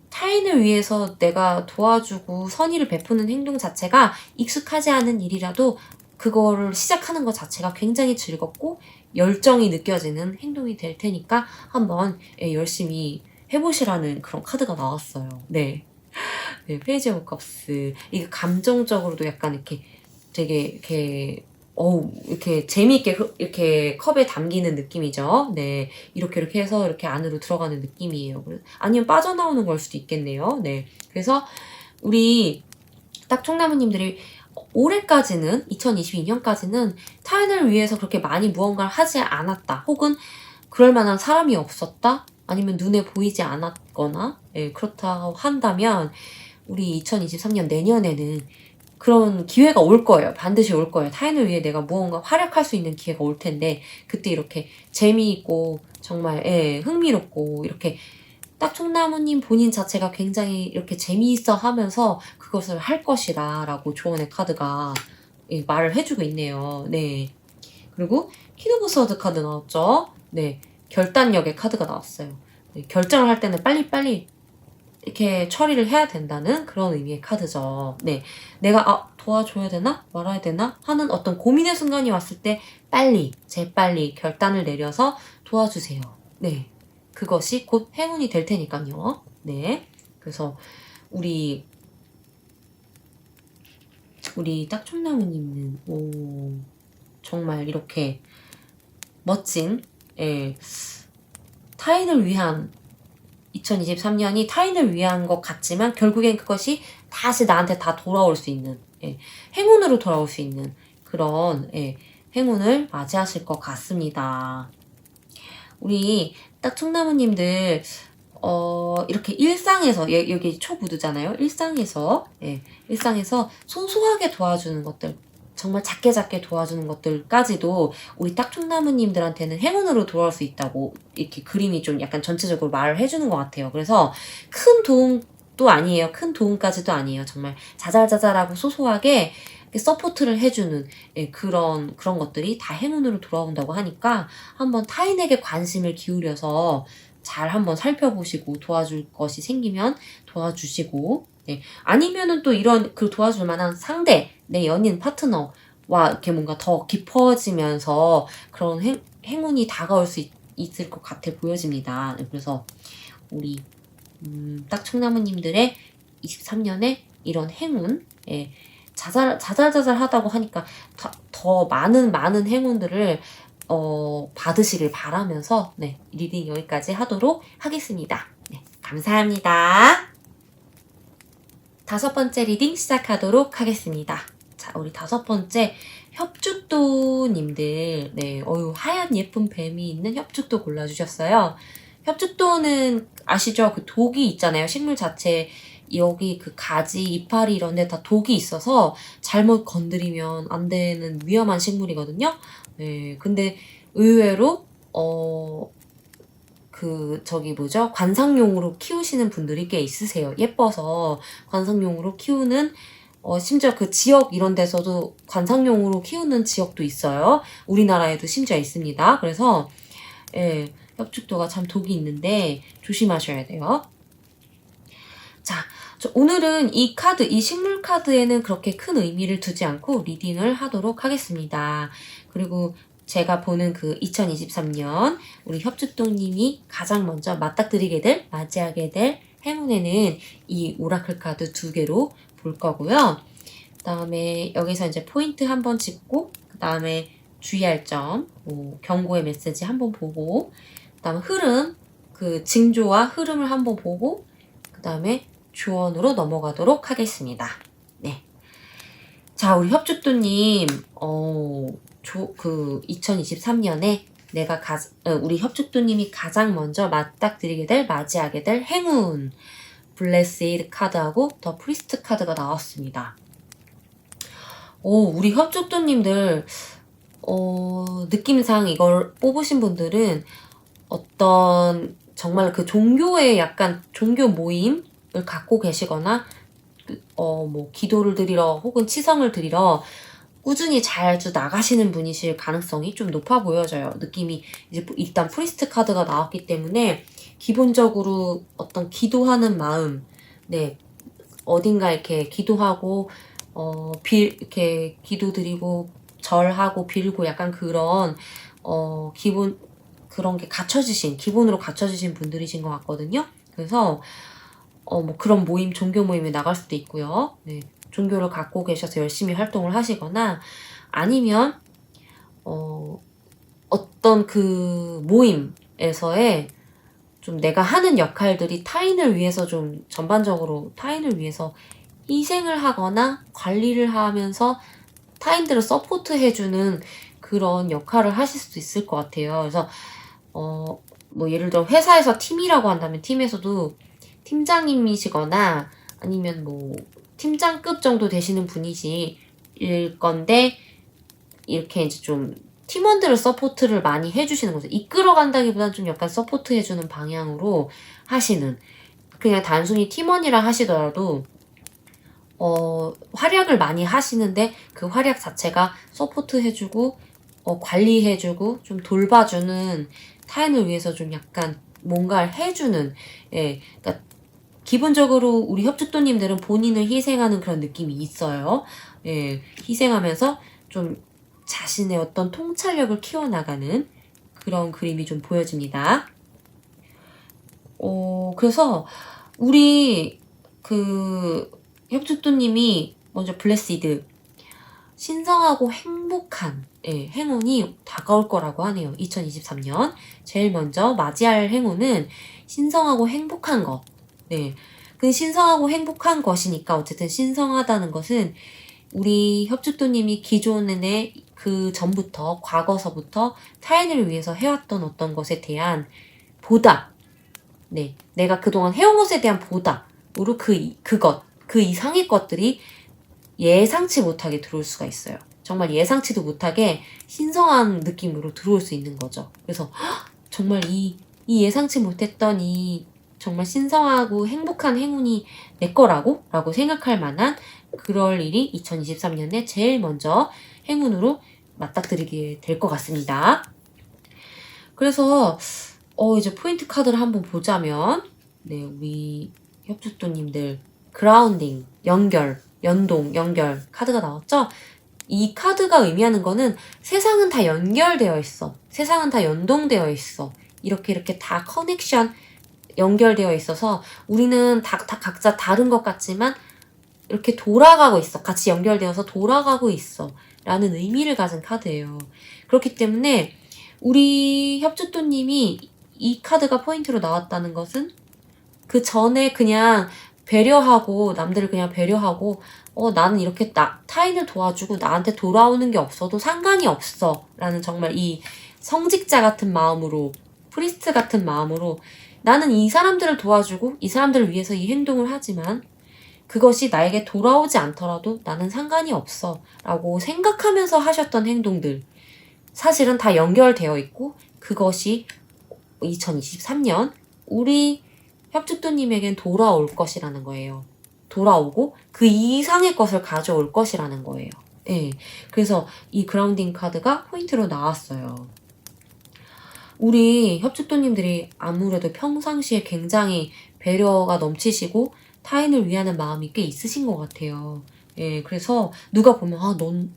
타인을 위해서 내가 도와주고 선의를 베푸는 행동 자체가 익숙하지 않은 일이라도 그거를 시작하는 것 자체가 굉장히 즐겁고 열정이 느껴지는 행동이 될 테니까 한번 열심히 해보시라는 그런 카드가 나왔어요. 네. 네, 페이지 오브 컵스. 이게 감정적으로도 약간 이렇게 되게 이렇게 재미있게 이렇게 컵에 담기는 느낌이죠. 네. 이렇게 해서 이렇게 안으로 들어가는 느낌이에요. 아니면 빠져나오는 걸 수도 있겠네요. 네. 그래서 우리 딱총나무님들이 올해까지는 2022년까지는 타인을 위해서 그렇게 많이 무언가를 하지 않았다. 혹은 그럴 만한 사람이 없었다. 아니면 눈에 보이지 않았거나 그렇다고 한다면 우리 2023년 내년에는 그런 기회가 올 거예요. 반드시 올 거예요. 타인을 위해 내가 무언가 활약할 수 있는 기회가 올 텐데 그때 이렇게 재미있고 정말 흥미롭고 이렇게 딱총나무님 본인 자체가 굉장히 이렇게 재미있어 하면서 그것을 할 것이다 라고 조언의 카드가 말을 해주고 있네요. 네. 그리고 퀸 오브 스워드 카드 나왔죠. 네. 결단력의 카드가 나왔어요. 네. 결정을 할 때는 빨리빨리 이렇게 처리를 해야 된다는 그런 의미의 카드죠. 네. 내가 도와줘야 되나 말아야 되나 하는 어떤 고민의 순간이 왔을 때 재빨리 결단을 내려서 도와주세요. 네, 그것이 곧 행운이 될 테니까요. 네, 그래서 우리 딱총나무님은 정말 이렇게 멋진 타인을 위한 2023년이 타인을 위한 것 같지만 결국엔 그것이 다시 나한테 다 돌아올 수 있는 행운으로 돌아올 수 있는 그런 행운을 맞이하실 것 같습니다. 우리 딱총나무님들 이렇게 일상에서 여기 초부두잖아요. 일상에서 소소하게 도와주는 것들, 정말 작게 도와주는 것들까지도 우리 딱총나무님들한테는 행운으로 돌아올 수 있다고 이렇게 그림이 좀 약간 전체적으로 말을 해주는 것 같아요. 그래서 큰 도움도 아니에요. 큰 도움까지도 아니에요. 정말 자잘자잘하고 소소하게 서포트를 해주는 그런 것들이 다 행운으로 돌아온다고 하니까 한번 타인에게 관심을 기울여서 잘 한번 살펴보시고 도와줄 것이 생기면 도와주시고 아니면은 또 이런 그 도와줄 만한 상대, 내 연인, 파트너와 이렇게 뭔가 더 깊어지면서 그런 행운이 다가올 수 있을 것 같아 보여집니다. 그래서 우리 딱총나무님들의 23년에 이런 행운, 자잘하다고 하니까 더 많은 행운들을 받으시길 바라면서 리딩 여기까지 하도록 하겠습니다. 감사합니다. 5번째 리딩 시작하도록 하겠습니다. 자, 우리 5번째 협죽도님들, 하얀 예쁜 뱀이 있는 협죽도 골라주셨어요. 협죽도는 아시죠? 그 독이 있잖아요. 식물 자체 여기 그 가지, 이파리 이런 데 다 독이 있어서 잘못 건드리면 안 되는 위험한 식물이거든요. 근데 의외로 관상용으로 키우시는 분들이 꽤 있으세요. 예뻐서 관상용으로 키우는 심지어 그 지역 이런 데서도 관상용으로 키우는 지역도 있어요. 우리나라에도 심지어 있습니다. 그래서 협죽도가 참 독이 있는데 조심하셔야 돼요. 자, 오늘은 이 식물 카드에는 그렇게 큰 의미를 두지 않고 리딩을 하도록 하겠습니다. 그리고 제가 보는 그 2023년 우리 협죽도님이 가장 먼저 맞이하게 될 행운에는 이 오라클 카드 2개로 볼 거고요. 그 다음에 여기서 이제 포인트 한번 짚고, 그 다음에 주의할 점, 경고의 메시지 한번 보고, 그 다음에 그 징조와 흐름을 한번 보고, 그 다음에 조언으로 넘어가도록 하겠습니다. 네. 자, 우리 협죽도님, 2023년에 우리 협죽도님이 가장 먼저 맞이하게 될 행운, 블레시드 카드하고 더 프리스트 카드가 나왔습니다. 우리 협죽도님들, 느낌상 이걸 뽑으신 분들은 어떤 정말 그 종교의 약간 종교 모임을 갖고 계시거나, 기도를 드리러 혹은 치성을 드리러 꾸준히 자주 나가시는 분이실 가능성이 좀 높아 보여져요. 느낌이 이제 일단 프리스트 카드가 나왔기 때문에 기본적으로 어떤 기도하는 마음, 어딘가 이렇게 기도하고 이렇게 기도드리고 절하고 빌고 약간 그런 그런 게 기본으로 갖춰지신 분들이신 것 같거든요. 그래서 그런 종교 모임에 나갈 수도 있고요. 종교를 갖고 계셔서 열심히 활동을 하시거나, 아니면 어떤 그 모임에서의 좀 내가 하는 역할들이 타인을 위해서 좀 전반적으로 타인을 위해서 희생을 하거나 관리를 하면서 타인들을 서포트해주는 그런 역할을 하실 수도 있을 것 같아요. 그래서 예를 들어 회사에서 팀이라고 한다면 팀에서도 팀장님이시거나 아니면 팀장급 정도 되시는 분이실 건데, 이렇게 이제 좀 팀원들을 서포트를 많이 해주시는 거죠. 이끌어간다기보다는 좀 약간 서포트 해주는 방향으로 하시는, 그냥 단순히 팀원이라 하시더라도 활약을 많이 하시는데 그 활약 자체가 서포트 해주고 관리해주고 좀 돌봐주는, 타인을 위해서 좀 약간 뭔가를 해주는, 그러니까 기본적으로 우리 협죽도님들은 본인을 희생하는 그런 느낌이 있어요. 예, 희생하면서 좀 자신의 어떤 통찰력을 키워나가는 그런 그림이 좀 보여집니다. 그래서 우리 그 협주도님이 먼저 블레시드 신성하고 행복한 행운이 다가올 거라고 하네요. 2023년 제일 먼저 맞이할 행운은 신성하고 행복한 것. 네, 그 신성하고 행복한 것이니까 어쨌든 신성하다는 것은 우리 협주도님이 기존에 그 전부터 과거서부터 타인을 위해서 해왔던 어떤 것에 대한 보답. 네, 내가 그동안 해온 것에 대한 보답으로 그 이상의 것들이 예상치 못하게 들어올 수가 있어요. 정말 예상치도 못하게 신성한 느낌으로 들어올 수 있는 거죠. 그래서 정말 이 예상치 못했던 이 정말 신성하고 행복한 행운이 내 거라고? 라고 생각할 만한 그럴 일이 2023년에 제일 먼저 행운으로 맞닥뜨리게 될 것 같습니다. 그래서 이제 포인트 카드를 한번 보자면 네, 우리 협주도님들 그라운딩, 연결, 연동, 연결 카드가 나왔죠? 이 카드가 의미하는 거는 세상은 다 연결되어 있어. 세상은 다 연동되어 있어. 이렇게 다 커넥션 연결되어 있어서 우리는 다 각자 다른 것 같지만 이렇게 돌아가고 있어. 같이 연결되어서 돌아가고 있어. 라는 의미를 가진 카드예요. 그렇기 때문에 우리 협주도님이 이 카드가 포인트로 나왔다는 것은 그 전에 그냥 배려하고 남들을 그냥 배려하고 나는 이렇게 타인을 도와주고 나한테 돌아오는 게 없어도 상관이 없어 라는 정말 이 성직자 같은 마음으로 프리스트 같은 마음으로 나는 이 사람들을 도와주고 이 사람들을 위해서 이 행동을 하지만 그것이 나에게 돌아오지 않더라도 나는 상관이 없어 라고 생각하면서 하셨던 행동들 사실은 다 연결되어 있고 그것이 2023년 우리 협주도님에겐 돌아올 것이라는 거예요. 돌아오고 그 이상의 것을 가져올 것이라는 거예요. 예. 그래서 이 그라운딩 카드가 포인트로 나왔어요. 우리 협주도님들이 아무래도 평상시에 굉장히 배려가 넘치시고 타인을 위하는 마음이 꽤 있으신 것 같아요. 예. 그래서 누가 보면 넌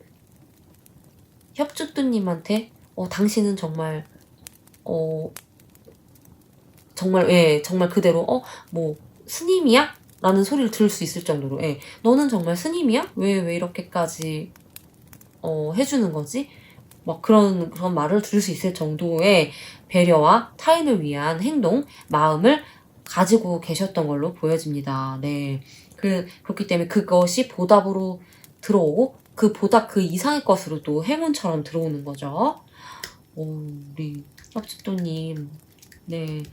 협주도님한테 당신은 정말 정말 그대로 뭐 스님이야? 라는 소리를 들을 수 있을 정도로 너는 정말 스님이야? 왜 이렇게까지 해주는 거지? 막 그런 말을 들을 수 있을 정도의 배려와 타인을 위한 행동, 마음을 가지고 계셨던 걸로 보여집니다. 네. 그렇기 때문에 그것이 보답으로 들어오고 그 보답 그 이상의 것으로 또 행운처럼 들어오는 거죠. 우리 협주도님 네.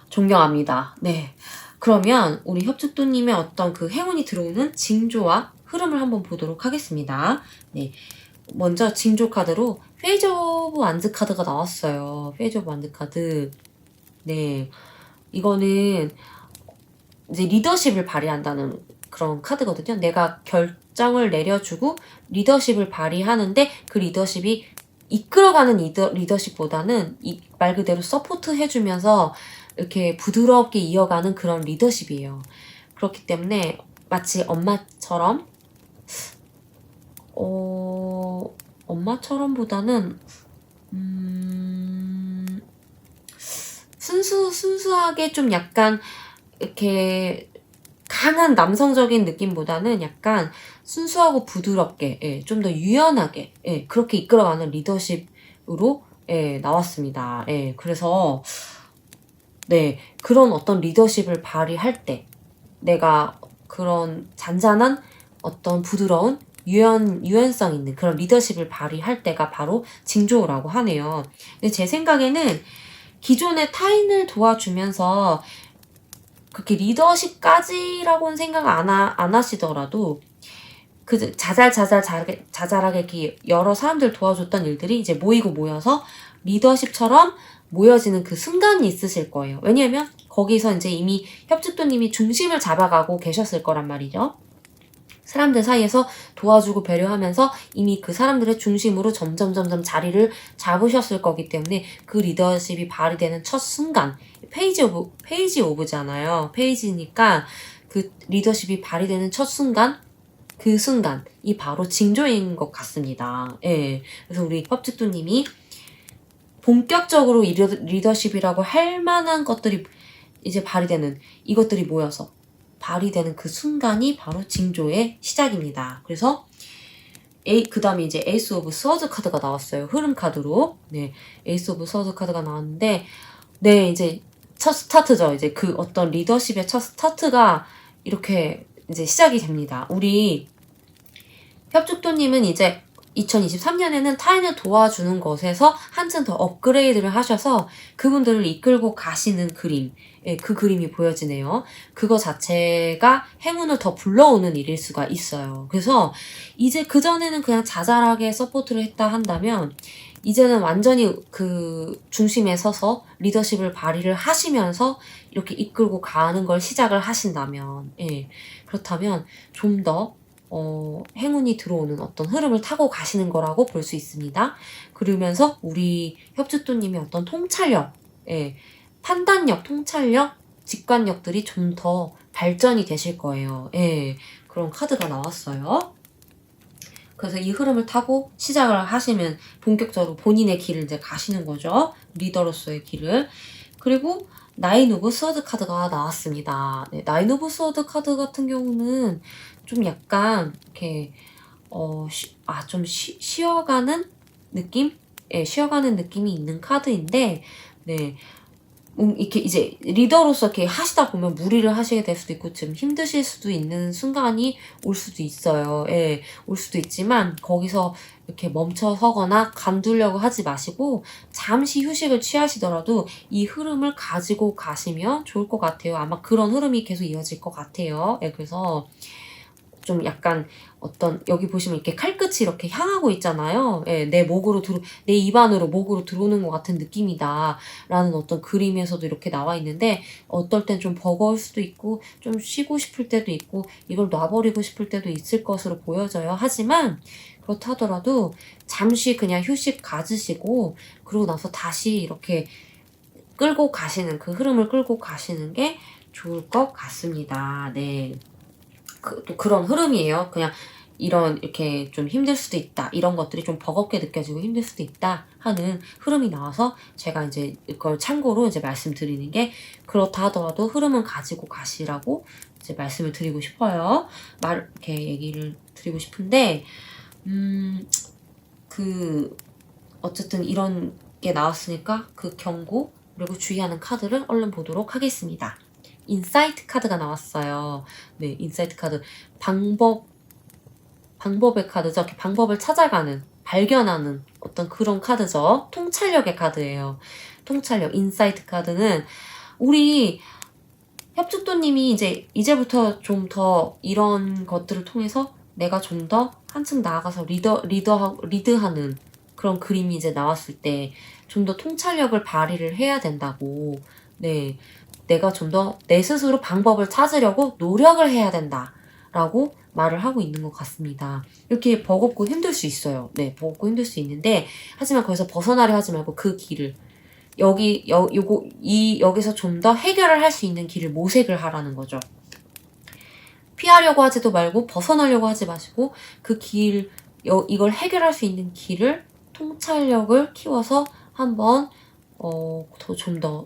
존경합니다. 네. 그러면 우리 협주도님의 어떤 그 행운이 들어오는 징조와 흐름을 한번 보도록 하겠습니다. 네. 먼저 징조 카드로 페이지 오브 완즈 카드가 나왔어요. 페이지 오브 완즈 카드. 네. 이거는 이제 리더십을 발휘한다는 그런 카드거든요. 내가 결정을 내려주고 리더십을 발휘하는데 그 리더십이 이끌어가는 리더십보다는 말 그대로 서포트 해주면서 이렇게 부드럽게 이어가는 그런 리더십이에요. 그렇기 때문에 마치 엄마처럼 엄마처럼보다는 순수하게 좀 약간 이렇게 강한 남성적인 느낌보다는 약간 순수하고 부드럽게 좀 더 유연하게 그렇게 이끌어가는 리더십으로 나왔습니다. 그래서 네, 그런 어떤 리더십을 발휘할 때 내가 그런 잔잔한 어떤 부드러운 유연성 있는 그런 리더십을 발휘할 때가 바로 징조라고 하네요. 근데 제 생각에는 기존의 타인을 도와주면서 그렇게 리더십까지라고는 생각 안 하시더라도 그 자잘하게 이렇게 여러 사람들 도와줬던 일들이 이제 모여서 리더십처럼 모여지는 그 순간이 있으실 거예요. 왜냐하면 거기서 이제 이미 협주도님이 중심을 잡아가고 계셨을 거란 말이죠. 사람들 사이에서 도와주고 배려하면서 이미 그 사람들의 중심으로 점점 자리를 잡으셨을 거기 때문에 그 리더십이 발휘되는 첫 순간 페이지 오브잖아요. 페이지니까 그 리더십이 발휘되는 첫 순간 그 순간이 바로 징조인 것 같습니다. 예. 그래서 우리 협직도님이 본격적으로 리더십이라고 할 만한 것들이 이제 발휘되는, 이것들이 모여서 발휘되는 그 순간이 바로 징조의 시작입니다. 그래서 그 다음에 이제 에이스 오브 스워드 카드가 나왔어요. 흐름 카드로. 네. 에이스 오브 스워드 카드가 나왔는데, 네, 이제 첫 스타트죠. 이제 그 어떤 리더십의 첫 스타트가 이렇게 이제 시작이 됩니다. 우리 협죽도님은 이제 2023년에는 타인을 도와주는 것에서 한층 더 업그레이드를 하셔서 그분들을 이끌고 가시는 그림, 예, 그 그림이 보여지네요. 그거 자체가 행운을 더 불러오는 일일 수가 있어요. 그래서 이제 그전에는 그냥 자잘하게 서포트를 했다 한다면 이제는 완전히 그 중심에 서서 리더십을 발휘를 하시면서 이렇게 이끌고 가는 걸 시작을 하신다면, 예, 그렇다면 좀 더 행운이 들어오는 어떤 흐름을 타고 가시는 거라고 볼 수 있습니다. 그러면서 우리 협주또님의 어떤 통찰력, 예, 판단력, 통찰력, 직관력들이 좀 더 발전이 되실 거예요. 예, 그런 카드가 나왔어요. 그래서 이 흐름을 타고 시작을 하시면 본격적으로 본인의 길을 이제 가시는 거죠. 리더로서의 길을. 그리고 나인 오브 스워드 카드가 나왔습니다. 네, 나인 오브 스워드 카드 같은 경우는 좀 약간 이렇게 좀 쉬어가는 느낌? 예, 쉬어가는 느낌이 있는 카드인데, 네. 이렇게 이제 리더로서 이렇게 하시다 보면 무리를 하시게 될 수도 있고 좀 힘드실 수도 있는 순간이 올 수도 있어요. 예, 올 수도 있지만 거기서 이렇게 멈춰 서거나 간두려고 하지 마시고 잠시 휴식을 취하시더라도 이 흐름을 가지고 가시면 좋을 것 같아요. 아마 그런 흐름이 계속 이어질 것 같아요. 예, 그래서 좀 약간 어떤 여기 보시면 이렇게 칼끝이 이렇게 향하고 있잖아요. 예, 내 입안으로 목으로 들어오는 것 같은 느낌이다 라는 어떤 그림에서도 이렇게 나와 있는데 어떨 땐 좀 버거울 수도 있고 좀 쉬고 싶을 때도 있고 이걸 놔버리고 싶을 때도 있을 것으로 보여져요. 하지만 그렇다 하더라도 잠시 그냥 휴식 가지시고 그러고 나서 다시 이렇게 끌고 가시는, 그 흐름을 끌고 가시는 게 좋을 것 같습니다. 네. 또 그런 흐름이에요. 그냥 이렇게 좀 힘들 수도 있다. 이런 것들이 좀 버겁게 느껴지고 힘들 수도 있다 하는 흐름이 나와서 제가 이제 이걸 참고로 이제 말씀드리는 게 그렇다 하더라도 흐름은 가지고 가시라고 이제 말씀을 드리고 싶어요. 이렇게 얘기를 드리고 싶은데, 어쨌든 이런 게 나왔으니까 그 경고, 그리고 주의하는 카드를 얼른 보도록 하겠습니다. 인사이트 카드가 나왔어요. 네, 인사이트 카드. 방법의 카드죠. 이렇게 방법을 찾아가는, 발견하는 어떤 그런 카드죠. 통찰력의 카드예요. 통찰력, 인사이트 카드는 우리 협죽도님이 이제부터 좀 더 이런 것들을 통해서 내가 좀 더 한층 나아가서 리드하는 그런 그림이 이제 나왔을 때 좀 더 통찰력을 발휘를 해야 된다고, 네, 내가 좀 더 내 스스로 방법을 찾으려고 노력을 해야 된다라고 말을 하고 있는 것 같습니다. 이렇게 버겁고 힘들 수 있어요. 네, 버겁고 힘들 수 있는데 하지만 거기서 벗어나려 하지 말고 그 길을 여기서 좀 더 해결을 할 수 있는 길을 모색을 하라는 거죠. 피하려고 하지도 말고 벗어나려고 하지 마시고 그 이걸 해결할 수 있는 길을 통찰력을 키워서 한번 좀 더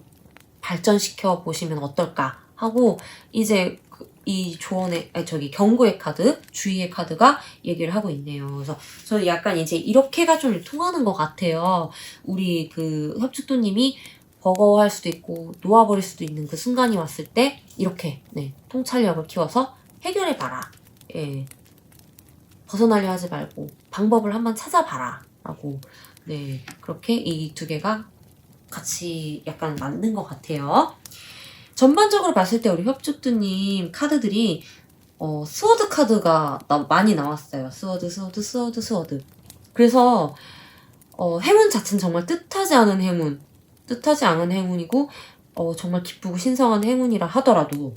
발전시켜 보시면 어떨까 하고 이제 이 경고의 카드, 주의의 카드가 얘기를 하고 있네요. 그래서 저는 약간 이제 이렇게가 좀 통하는 것 같아요. 우리 그 협축도님이 버거워할 수도 있고 놓아버릴 수도 있는 그 순간이 왔을 때 이렇게, 네, 통찰력을 키워서 해결해봐라. 예, 벗어나려 하지 말고 방법을 한번 찾아봐라 라고, 네, 그렇게 이 두 개가 같이 약간 맞는 것 같아요. 전반적으로 봤을 때 우리 협축두님 카드들이 스워드 카드가 많이 나왔어요. 스워드. 그래서 행운 자체는 정말 뜻하지 않은 행운이고 정말 기쁘고 신성한 행운이라 하더라도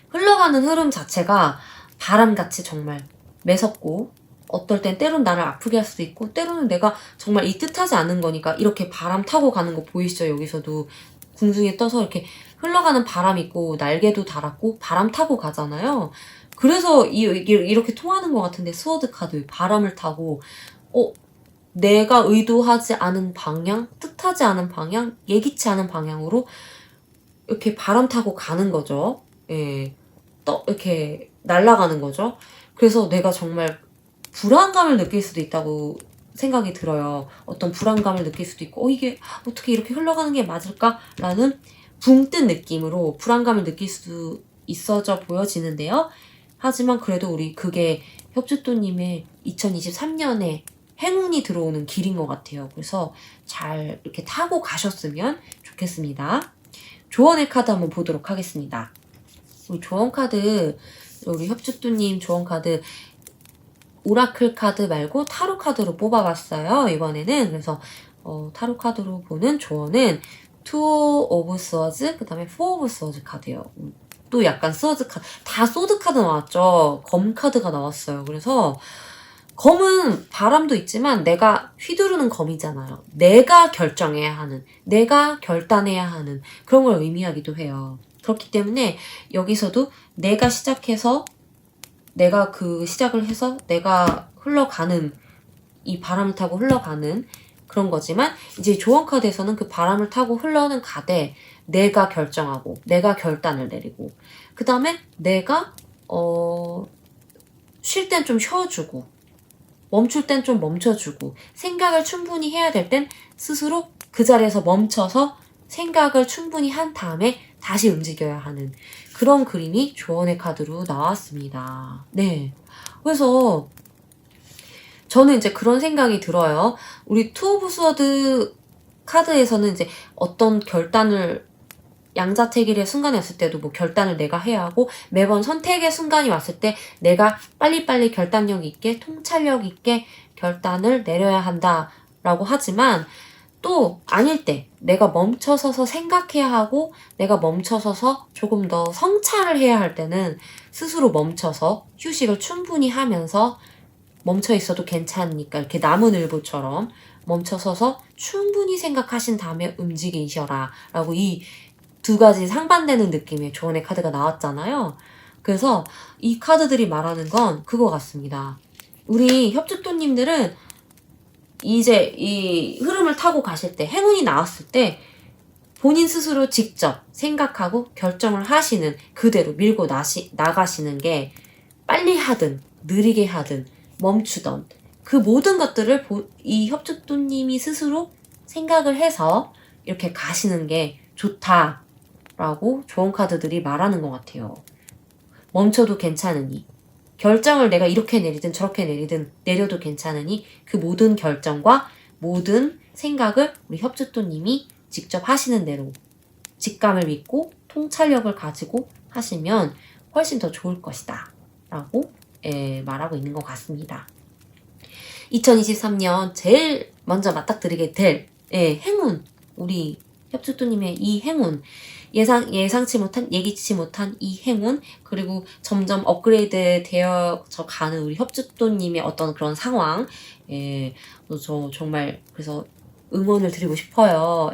흘러가는 흐름 자체가 바람같이 정말 매섭고 어떨 땐 때론 나를 아프게 할 수도 있고 때로는 내가 정말 이 뜻하지 않은 거니까 이렇게 바람 타고 가는 거 보이시죠? 여기서도 궁중에 떠서 이렇게 흘러가는 바람 있고 날개도 달았고 바람 타고 가잖아요. 그래서 이렇게 통하는 것 같은데, 스워드 카드 바람을 타고 내가 의도하지 않은 방향, 뜻하지 않은 방향, 예기치 않은 방향으로 이렇게 바람 타고 가는 거죠. 예, 이렇게 날아가는 거죠. 그래서 내가 정말 불안감을 느낄 수도 있다고 생각이 들어요. 어떤 불안감을 느낄 수도 있고, 이게 어떻게 이렇게 흘러가는 게 맞을까라는 붕 뜬 느낌으로 불안감을 느낄 수 있어져 보여지는데요. 하지만 그래도 그게 협주또님의 2023년에 행운이 들어오는 길인 것 같아요. 그래서 잘 이렇게 타고 가셨으면 좋겠습니다. 조언의 카드 한번 보도록 하겠습니다. 우리 조언 카드, 우리 협주또님 조언 카드, 오라클 카드 말고 타로 카드로 뽑아봤어요. 이번에는. 그래서 타로 카드로 보는 조언은 투 오브 스워즈, 그 다음에 포 오브 스워즈 카드예요. 또 약간 스워즈 카드, 다 소드 카드 나왔죠. 검 카드가 나왔어요. 그래서 검은 바람도 있지만 내가 휘두르는 검이잖아요. 내가 결정해야 하는, 내가 결단해야 하는 그런 걸 의미하기도 해요. 그렇기 때문에 여기서도 내가 시작해서, 내가 그 시작을 해서 내가 흘러가는, 이 바람을 타고 흘러가는 그런 거지만, 이제 조언 카드에서는 그 바람을 타고 흘러는 가되 내가 결정하고 내가 결단을 내리고, 그 다음에 내가 쉴 땐 좀 쉬어주고 멈출 땐 좀 멈춰주고, 생각을 충분히 해야 될 땐 스스로 그 자리에서 멈춰서 생각을 충분히 한 다음에 다시 움직여야 하는 그런 그림이 조언의 카드로 나왔습니다. 네. 그래서 저는 이제 그런 생각이 들어요. 우리 투 오브 스워드 카드에서는 이제 어떤 결단을, 양자택일의 순간이 왔을 때도 뭐 결단을 내가 해야 하고, 매번 선택의 순간이 왔을 때 내가 빨리빨리 결단력 있게, 통찰력 있게 결단을 내려야 한다라고 하지만, 또 아닐 때 내가 멈춰서서 생각해야 하고, 내가 멈춰서서 조금 더 성찰을 해야 할 때는 스스로 멈춰서 휴식을 충분히 하면서, 멈춰 있어도 괜찮으니까 이렇게 나무늘보처럼 멈춰서서 충분히 생각하신 다음에 움직이셔라 라고, 이 두 가지 상반되는 느낌의 조언의 카드가 나왔잖아요. 그래서 이 카드들이 말하는 건 그거 같습니다. 우리 협주또님들은 이제 이 흐름을 타고 가실 때, 행운이 나왔을 때 본인 스스로 직접 생각하고 결정을 하시는, 그대로 밀고 나가시는 게, 빨리 하든 느리게 하든 멈추던 그 모든 것들을 이 협주또님이 스스로 생각을 해서 이렇게 가시는 게 좋다라고 조언 카드들이 말하는 것 같아요. 멈춰도 괜찮으니, 결정을 내가 이렇게 내리든 저렇게 내려도 괜찮으니, 그 모든 결정과 모든 생각을 우리 협주또님이 직접 하시는 대로 직감을 믿고 통찰력을 가지고 하시면 훨씬 더 좋을 것이다 라고 말하고 있는 것 같습니다. 2023년 제일 먼저 맞닥뜨리게 될 행운, 우리 협주또님의 이 행운, 예상치 못한, 예기치 못한 이 행운, 그리고 점점 업그레이드 되어져 가는 우리 협주또님의 어떤 그런 상황, 저 정말 그래서 응원을 드리고 싶어요.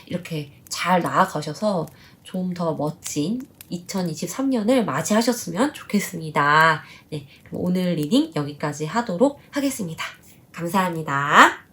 이렇게 잘 나아가셔서 좀 더 멋진 2023년을 맞이하셨으면 좋겠습니다. 네, 그럼 오늘 리딩 여기까지 하도록 하겠습니다. 감사합니다.